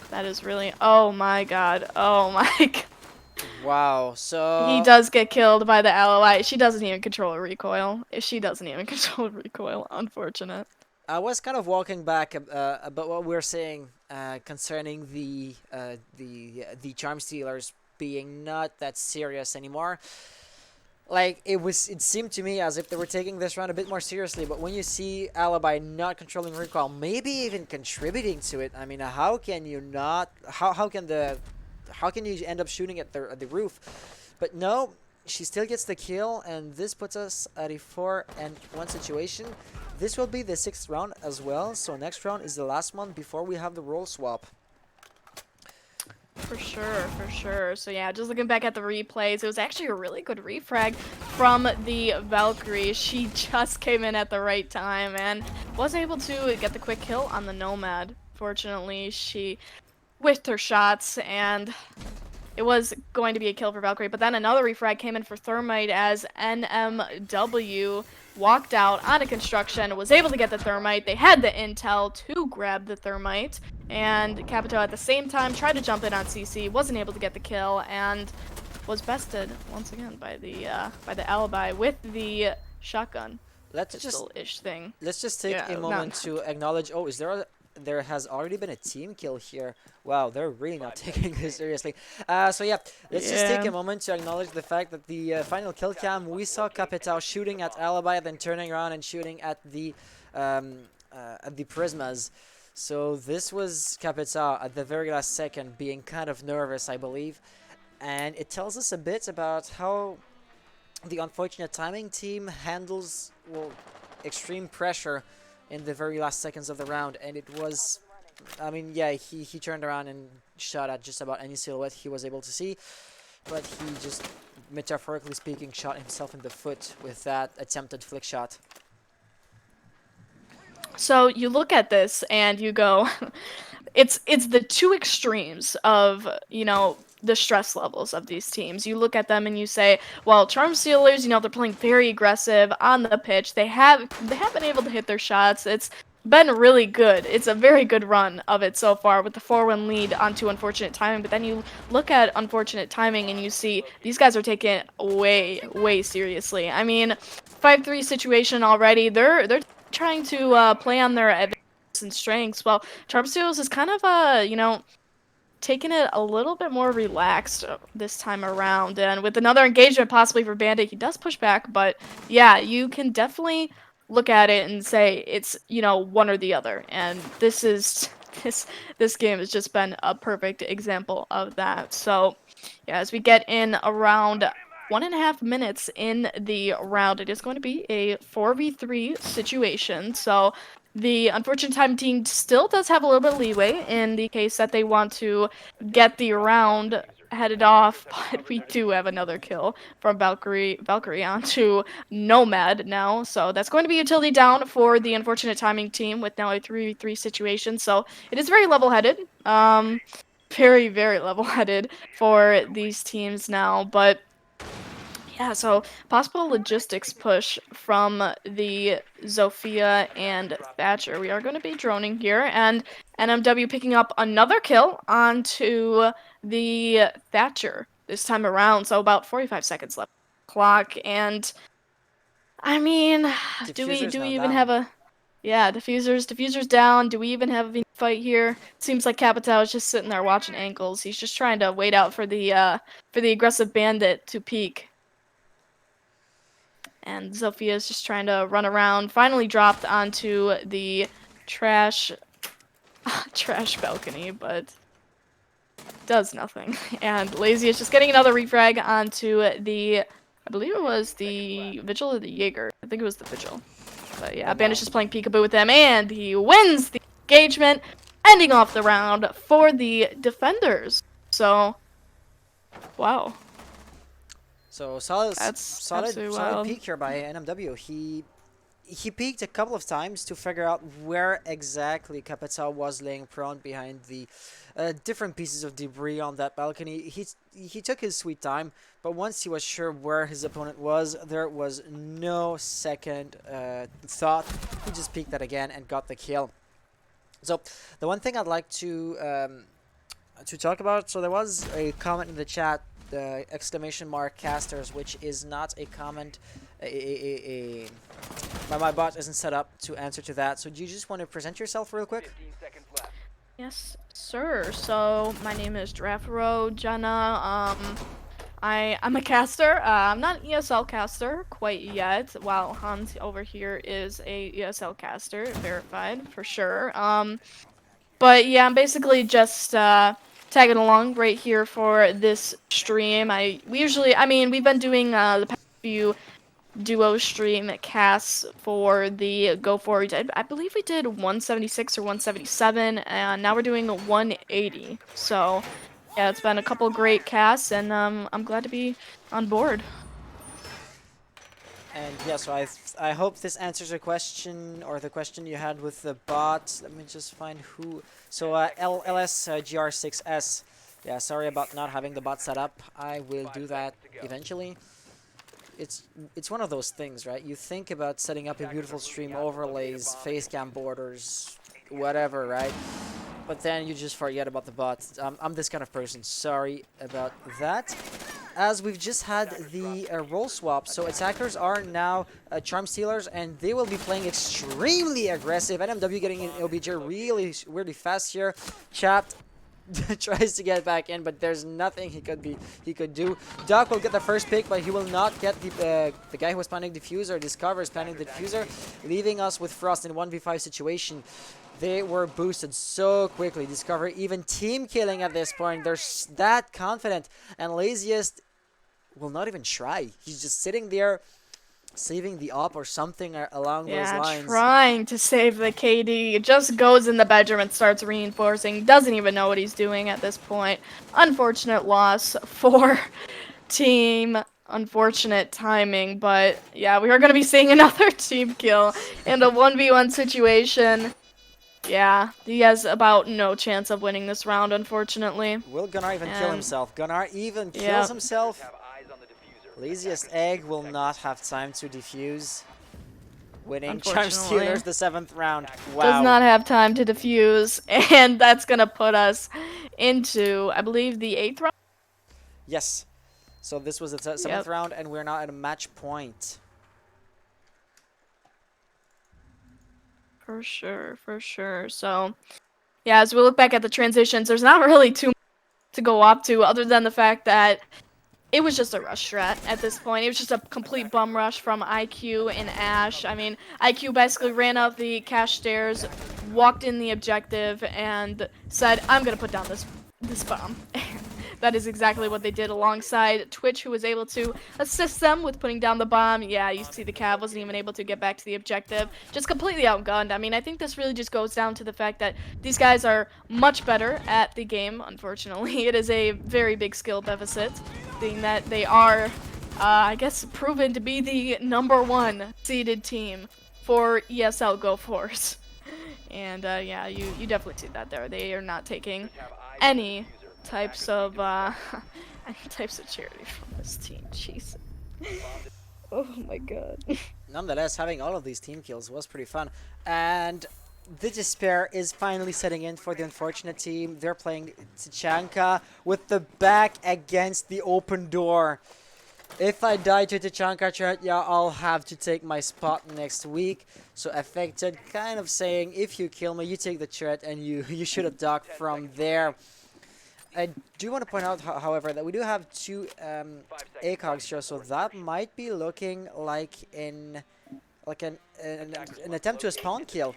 That is really, oh my god, oh my god. Wow, so... He does get killed by the Alibi. She doesn't even control a recoil. She doesn't even control a recoil, unfortunate. I was kind of walking back about what we were saying concerning the charm stealers being not that serious anymore. Like it seemed to me as if they were taking this round a bit more seriously. But when you see Alibi not controlling recoil, maybe even contributing to it, I mean, how can you not? How can you end up shooting at the roof? But no, she still gets the kill, and this puts us at a 4-1 situation. This will be the 6th round as well, so next round is the last one before we have the role swap. For sure, for sure. So yeah, just looking back at the replays, it was actually a really good refrag from the Valkyrie. She just came in at the right time and was able to get the quick kill on the Nomad. Fortunately, she whiffed her shots, and it was going to be a kill for Valkyrie, but then another refrag came in for Thermite as NMW walked out onto construction, was able to get the Thermite. They had the intel to grab the Thermite, and Capito at the same time tried to jump in on CC, wasn't able to get the kill, and was bested once again by the Alibi with the shotgun. Let's just take a moment to acknowledge. Oh, there has already been a team kill here. Wow, they're really not taking this seriously. So yeah, let's just take a moment to acknowledge the fact that the final kill cam, we saw Capitao shooting at Alibi, then turning around and shooting at the Prismas. So this was Capitao at the very last second being kind of nervous, I believe. And it tells us a bit about how the unfortunate timing team handles, well, extreme pressure in the very last seconds of the round. And it was, I mean, yeah, he turned around and shot at just about any silhouette he was able to see, but he just, metaphorically speaking, shot himself in the foot with that attempted flick shot. So you look at this and you go, it's the two extremes of, you know, the stress levels of these teams. You look at them and you say, well, Charm Stealers, you know, they're playing very aggressive on the pitch. They have been able to hit their shots. It's been really good. It's a very good run of it so far with the 4-1 lead onto Unfortunate Timing. But then you look at Unfortunate Timing and you see these guys are taking it way seriously. I mean, 5-3 situation already. They're trying to play on their advantages and strengths. Well, Charm Stealers is kind of you know, taking it a little bit more relaxed this time around, and with another engagement possibly for Bandit, he does push back, but yeah, you can definitely look at it and say it's, you know, one or the other, and this game has just been a perfect example of that. So yeah, as we get in around 1.5 minutes in the round, it is going to be a 4v3 situation. So the Unfortunate Time team still does have a little bit of leeway in the case that they want to get the round headed off, but we do have another kill from Valkyrie onto Nomad now. So that's going to be utility down for the Unfortunate Timing team with now a 3v3 situation. So it is very level-headed. Very level-headed for these teams now, but yeah, so possible logistics push from the Zofia and Thatcher. We are going to be droning here, and NMW picking up another kill onto the Thatcher this time around. So about 45 seconds left on the clock, and I mean, do we even have a... Yeah, diffuser's down. Do we even have a fight here? Seems like Capitao is just sitting there watching ankles. He's just trying to wait out for the aggressive bandit to peek. And Zophia's just trying to run around. Finally dropped onto the trash balcony, but does nothing. And Lazy is just getting another refrag onto the, I believe it was the Vigil or the Jaeger. I think it was the Vigil. But yeah, Bandage is playing peekaboo with him, and he wins the engagement, ending off the round for the defenders. So, wow. So solid, That's solid absolutely wild. peak here by NMW. He peeked a couple of times to figure out where exactly Capita was laying prone behind the different pieces of debris on that balcony. He took his sweet time, but once he was sure where his opponent was, there was no second thought. He just peeked that again and got the kill. So the one thing I'd like to talk about, so there was a comment in the chat, the exclamation mark casters, which is not a comment. My bot isn't set up to answer to that. So do you just want to present yourself real quick? Yes, sir. So my name is Drafro Jenna. I'm a caster. I'm not an ESL caster quite yet, while Hans over here is a ESL caster, verified for sure. But yeah, I'm basically just tagging along right here for this stream. We've been doing the past few duo stream casts for the Go4R6. I believe we did 176 or 177, and now we're doing 180. So yeah, it's been a couple great casts, and I'm glad to be on board. And yeah, so I hope this answers your question, or the question you had with the bot. Let me just find who. So LSGR6S. Yeah, sorry about not having the bot set up. I will do that eventually. It's one of those things, right? You think about setting up a beautiful stream, overlays, facecam borders, whatever, right? But then you just forget about the bot. I'm this kind of person. Sorry about that. As we've just had the role swap, so attackers are now Charm Stealers, and they will be playing extremely aggressive. NMW getting in OBJ really fast here. Chapped tries to get back in, but there's nothing he could do. Doc will get the first pick, but he will not get the guy who was planning diffuser. Discover is planning the diffuser, leaving us with Frost in 1v5 situation. They were boosted so quickly. Discover even team killing at this point. They're that confident, and Laziest will not even try. He's just sitting there, saving the op or something along those lines. Trying to save the KD. Just goes in the bedroom and starts reinforcing. Doesn't even know what he's doing at this point. Unfortunate loss for team. Unfortunate timing, but yeah, we are going to be seeing another team kill in a 1v1 situation. Yeah, he has about no chance of winning this round, unfortunately. Will Gunnar even kill himself? Gunnar even kills himself? Laziest Egg will not have time to defuse. Winning Charm Stealers the 7th round. Wow. Does not have time to defuse, and that's going to put us into, I believe, the 8th round? Yes. So this was the 7th round, and we're now at a match point. For sure, for sure. So, yeah, as we look back at the transitions, there's not really too much to go up to other than the fact that it was just a rush strat at this point. It was just a complete bum rush from IQ and Ash. I mean, IQ basically ran up the cache stairs, walked in the objective, and said, I'm going to put down this bomb. That is exactly what they did alongside Twitch, who was able to assist them with putting down the bomb. Yeah, you see the Cav wasn't even able to get back to the objective. Just completely outgunned. I mean, I think this really just goes down to the fact that these guys are much better at the game, unfortunately. It is a very big skill deficit, being that they are, I guess, proven to be the #1 seeded team for ESL Go4s. And, yeah, you definitely see that there. They are not taking any types of charity from this team. Jesus. Oh my god. Nonetheless, having all of these team kills was pretty fun. And the despair is finally setting in for the unfortunate team. They're playing Tachanka with the back against the open door. If I die to Tachanka chat, yeah, I'll have to take my spot next week. So Affected kind of saying, if you kill me, you take the threat and you should have ducked from there. I do want to point out, however, that we do have 2 ACOGs here, so that might be looking like an attempt to a spawn kill.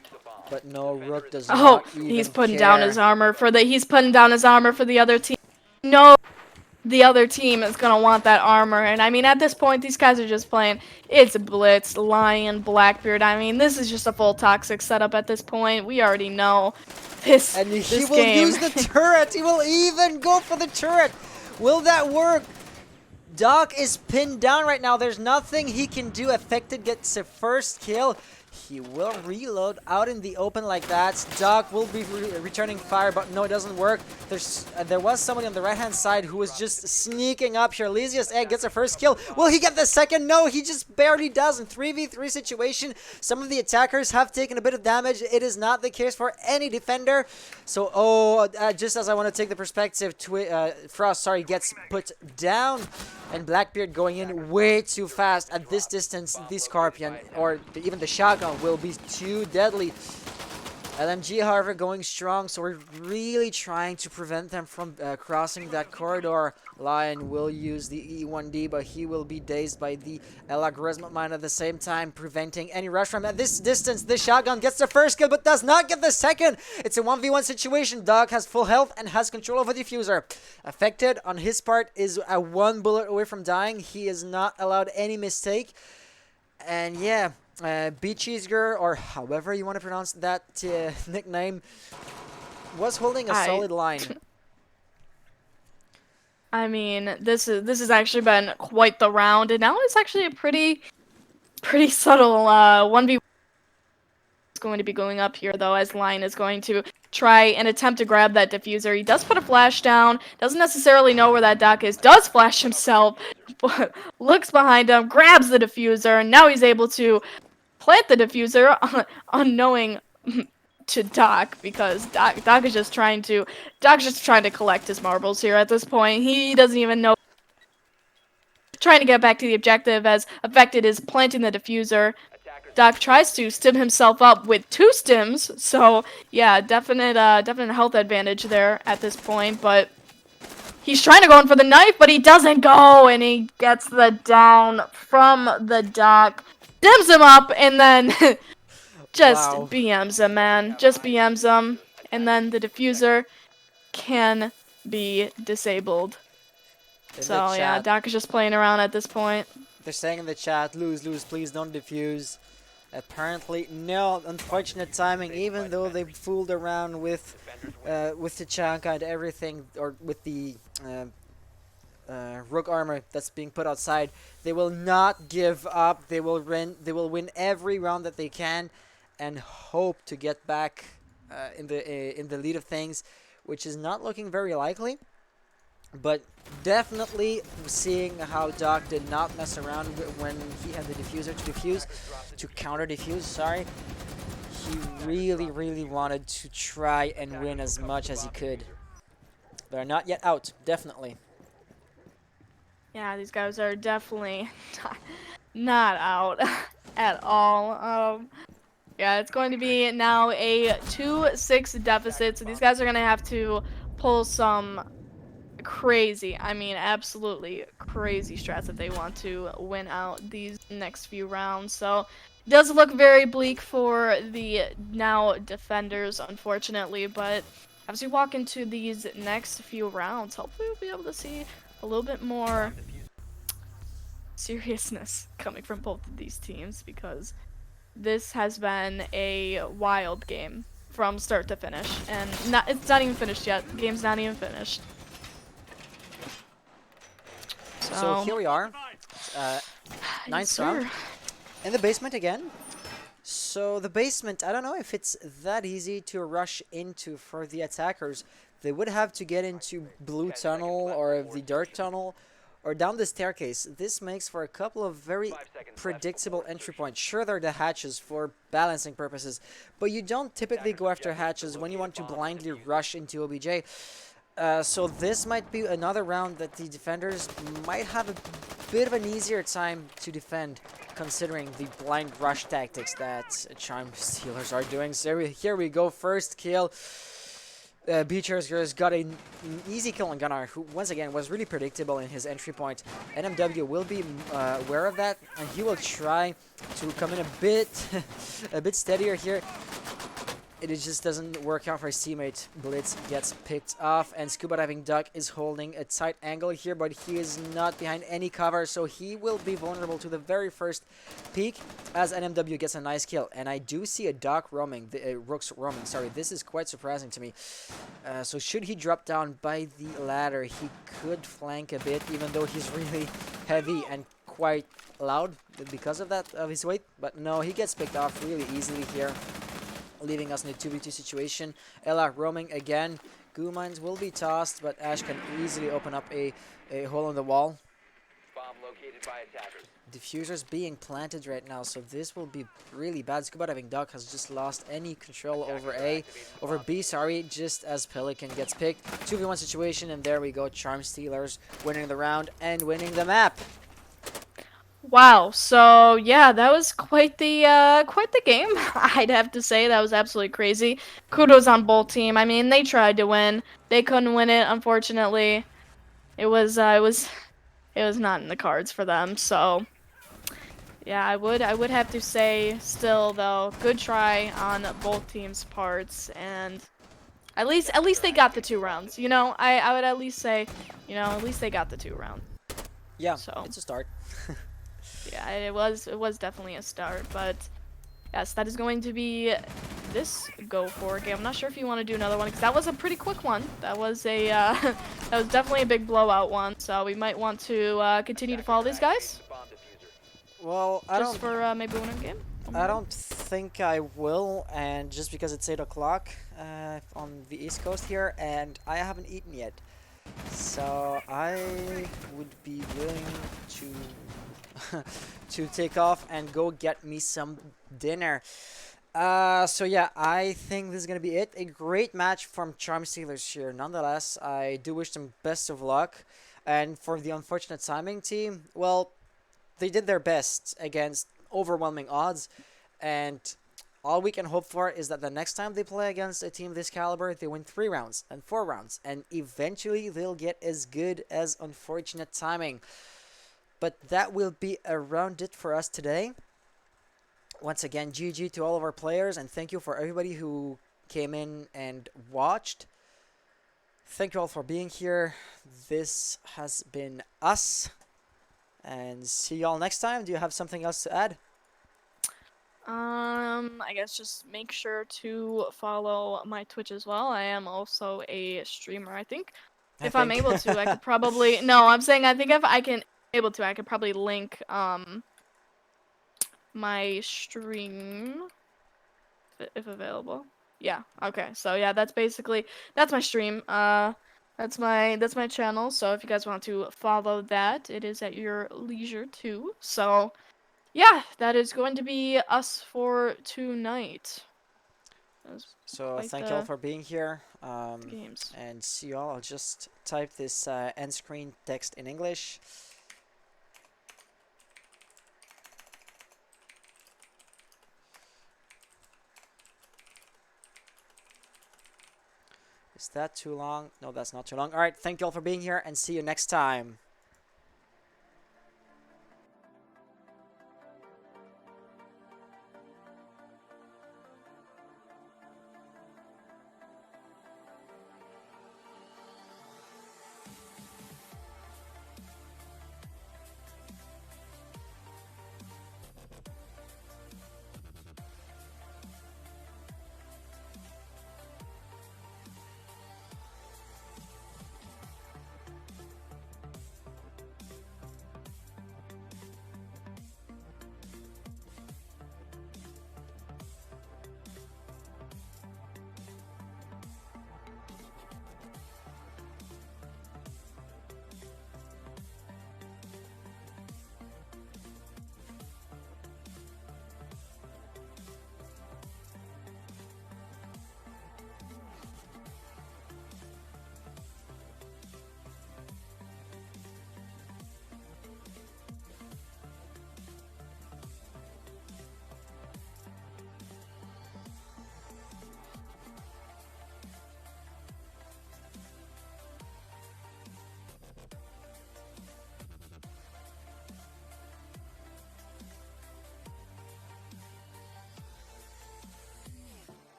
But no, Rook does Oh, not even he's putting down his care. armor for the. He's putting down his armor for the other team. No, the other team is gonna want that armor, and I mean, at this point, these guys are just playing. It's Blitz, Lion, Blackbeard. I mean, this is just a full toxic setup at this point. We already know this. And he this will game. use the turret. He will even go for the turret. Will that work? Doc is pinned down right now. There's nothing he can do. Affected gets a first kill. He will reload out in the open like that. Doc will be returning fire, but no, it doesn't work. There was somebody on the right-hand side who was just sneaking up here. Lysia's Egg gets a first kill. Will he get the second? No, he just barely does. In 3v3 situation, some of the attackers have taken a bit of damage. It is not the case for any defender. So, just as I want to take the perspective, Frost, gets put down. And Blackbeard going in way too fast. At this distance, the Scorpion, or even the Shotgun, will be too deadly. LMG, however, going strong, so we're really trying to prevent them from crossing that corridor. Lion will use the E1D, but he will be dazed by the Algorithm Mine at the same time, preventing any rush from at this distance. The Shotgun gets the first kill, but does not get the second. It's a 1v1 situation. Dog has full health and has control over the Diffuser. Affected, on his part, is a 1 bullet away from dying. He is not allowed any mistake. And yeah, Beacheesger, or however you want to pronounce that nickname, was holding a solid line. I mean, this has actually been quite the round, and now it's actually a pretty subtle 1v1. It's going to be going up here though, as Lion is going to try and attempt to grab that diffuser. He does put a flash down, doesn't necessarily know where that Doc is, does flash himself, but looks behind him, grabs the diffuser, and now he's able to plant the diffuser unknowing to Doc, because Doc is just trying to collect his marbles here at this point. He doesn't even know. Trying to get back to the objective, as Affected is planting the diffuser. Doc tries to stim himself up with 2 stims, so yeah, definite health advantage there at this point, but he's trying to go in for the knife, but he doesn't go, and he gets the down from the Doc, stims him up, and then just Wow. BMs him, man. Just BMs him, and then the diffuser can be disabled. In So the yeah, chat, Doc is just playing around at this point. they're saying in the chat, lose, please don't defuse. Apparently, no, unfortunate timing, even though they fooled around with Tachanka and everything, or with the Rook armor that's being put outside. They will not give up. They will win every round that they can, and hope to get back in the lead of things, which is not looking very likely. But definitely seeing how Doc did not mess around when he had the diffuser to counter defuse. Sorry, he really wanted to try and win as much as he could. They're not yet out, definitely. Yeah, these guys are definitely not out at all. Yeah, it's going to be now a 2-6 deficit, so these guys are going to have to pull some crazy, I mean absolutely crazy strats if they want to win out these next few rounds. So it does look very bleak for the now defenders, unfortunately, but as we walk into these next few rounds, hopefully we'll be able to see a little bit more seriousness coming from both of these teams, because this has been a wild game from start to finish, and it's not even finished yet. The game's not even finished. So here we are, ninth round, in the basement again. So the basement, I don't know if it's that easy to rush into for the attackers. They would have to get into blue tunnel or the dirt tunnel or down the staircase. This makes for a couple of very predictable entry points. Sure, they're the hatches for balancing purposes, but you don't typically go after hatches when you want to blindly rush into OBJ. So this might be another round that the defenders might have a bit of an easier time to defend, considering the blind rush tactics that Charm Stealers are doing. So here we go, first kill. Beachers got an easy kill on Gunnar, who once again was really predictable in his entry point. NMW will be aware of that, and he will try to come in a bit, a bit steadier here. It just doesn't work out for his teammate. Blitz gets picked off, and Scuba Diving Duck is holding a tight angle here, but he is not behind any cover, so he will be vulnerable to the very first peek as NMW gets a nice kill. And I do see a Duck roaming, Rooks roaming, sorry. This is quite surprising to me. So should he drop down by the ladder, he could flank a bit, even though he's really heavy and quite loud because of that, of his weight. But no, he gets picked off really easily here, leaving us in a 2v2 situation. Ella roaming again. Goo mines will be tossed, but Ash can easily open up a hole in the wall. Bomb located by attackers. Diffusers being planted right now, so this will be really bad. Scuba Diving Duck has just lost any control over B, sorry, just as Pelican gets picked. 2v1 situation, and there we go. Charm Stealers winning the round and winning the map. Wow. So yeah, that was quite the game. I'd have to say that was absolutely crazy. Kudos on both team. I mean, they tried to win. They couldn't win it, unfortunately. It was not in the cards for them. So yeah, I would have to say still though, good try on both teams' parts, and at least they got the 2 rounds. You know, I would at least say, you know, at least they got the 2 rounds. Yeah, So it's a start. yeah, it was definitely a start, but yes, that is going to be this Go4 game. I'm not sure if you want to do another one because that was a pretty quick one. That was a that was definitely a big blowout one. So we might want to continue to follow these guys Bomb diffuser. Well, just for maybe one game. I don't think I will, and just because it's 8 o'clock on the East Coast here, and I haven't eaten yet. So I would be willing to to take off and go get me some dinner. So yeah, I think this is gonna be it. A great match from Charm Stealers here. Nonetheless, I do wish them best of luck. And for the unfortunate timing team, well, they did their best against overwhelming odds, and all we can hope for is that the next time they play against a team this caliber, they win 3 rounds and 4 rounds, and eventually they'll get as good as unfortunate timing. But that will be around it for us today. Once again, GG to all of our players, and thank you for everybody who came in and watched. Thank you all for being here. This has been us, and see y'all next time. Do you have something else to add? I guess just make sure to follow my Twitch as well. I am also a streamer, I think. If I'm able to, I could probably... No, I'm saying I think if I can able to, I could probably link, my stream, if available. Yeah, okay. So yeah, that's basically... That's my stream. That's my channel. So if you guys want to follow that, it is at your leisure too. So... yeah, that is going to be us for tonight. So quite thank you all for being here. Games. And see you all. I'll just type this end screen text in English. Is that too long? No, that's not too long. All right, thank you all for being here, and see you next time.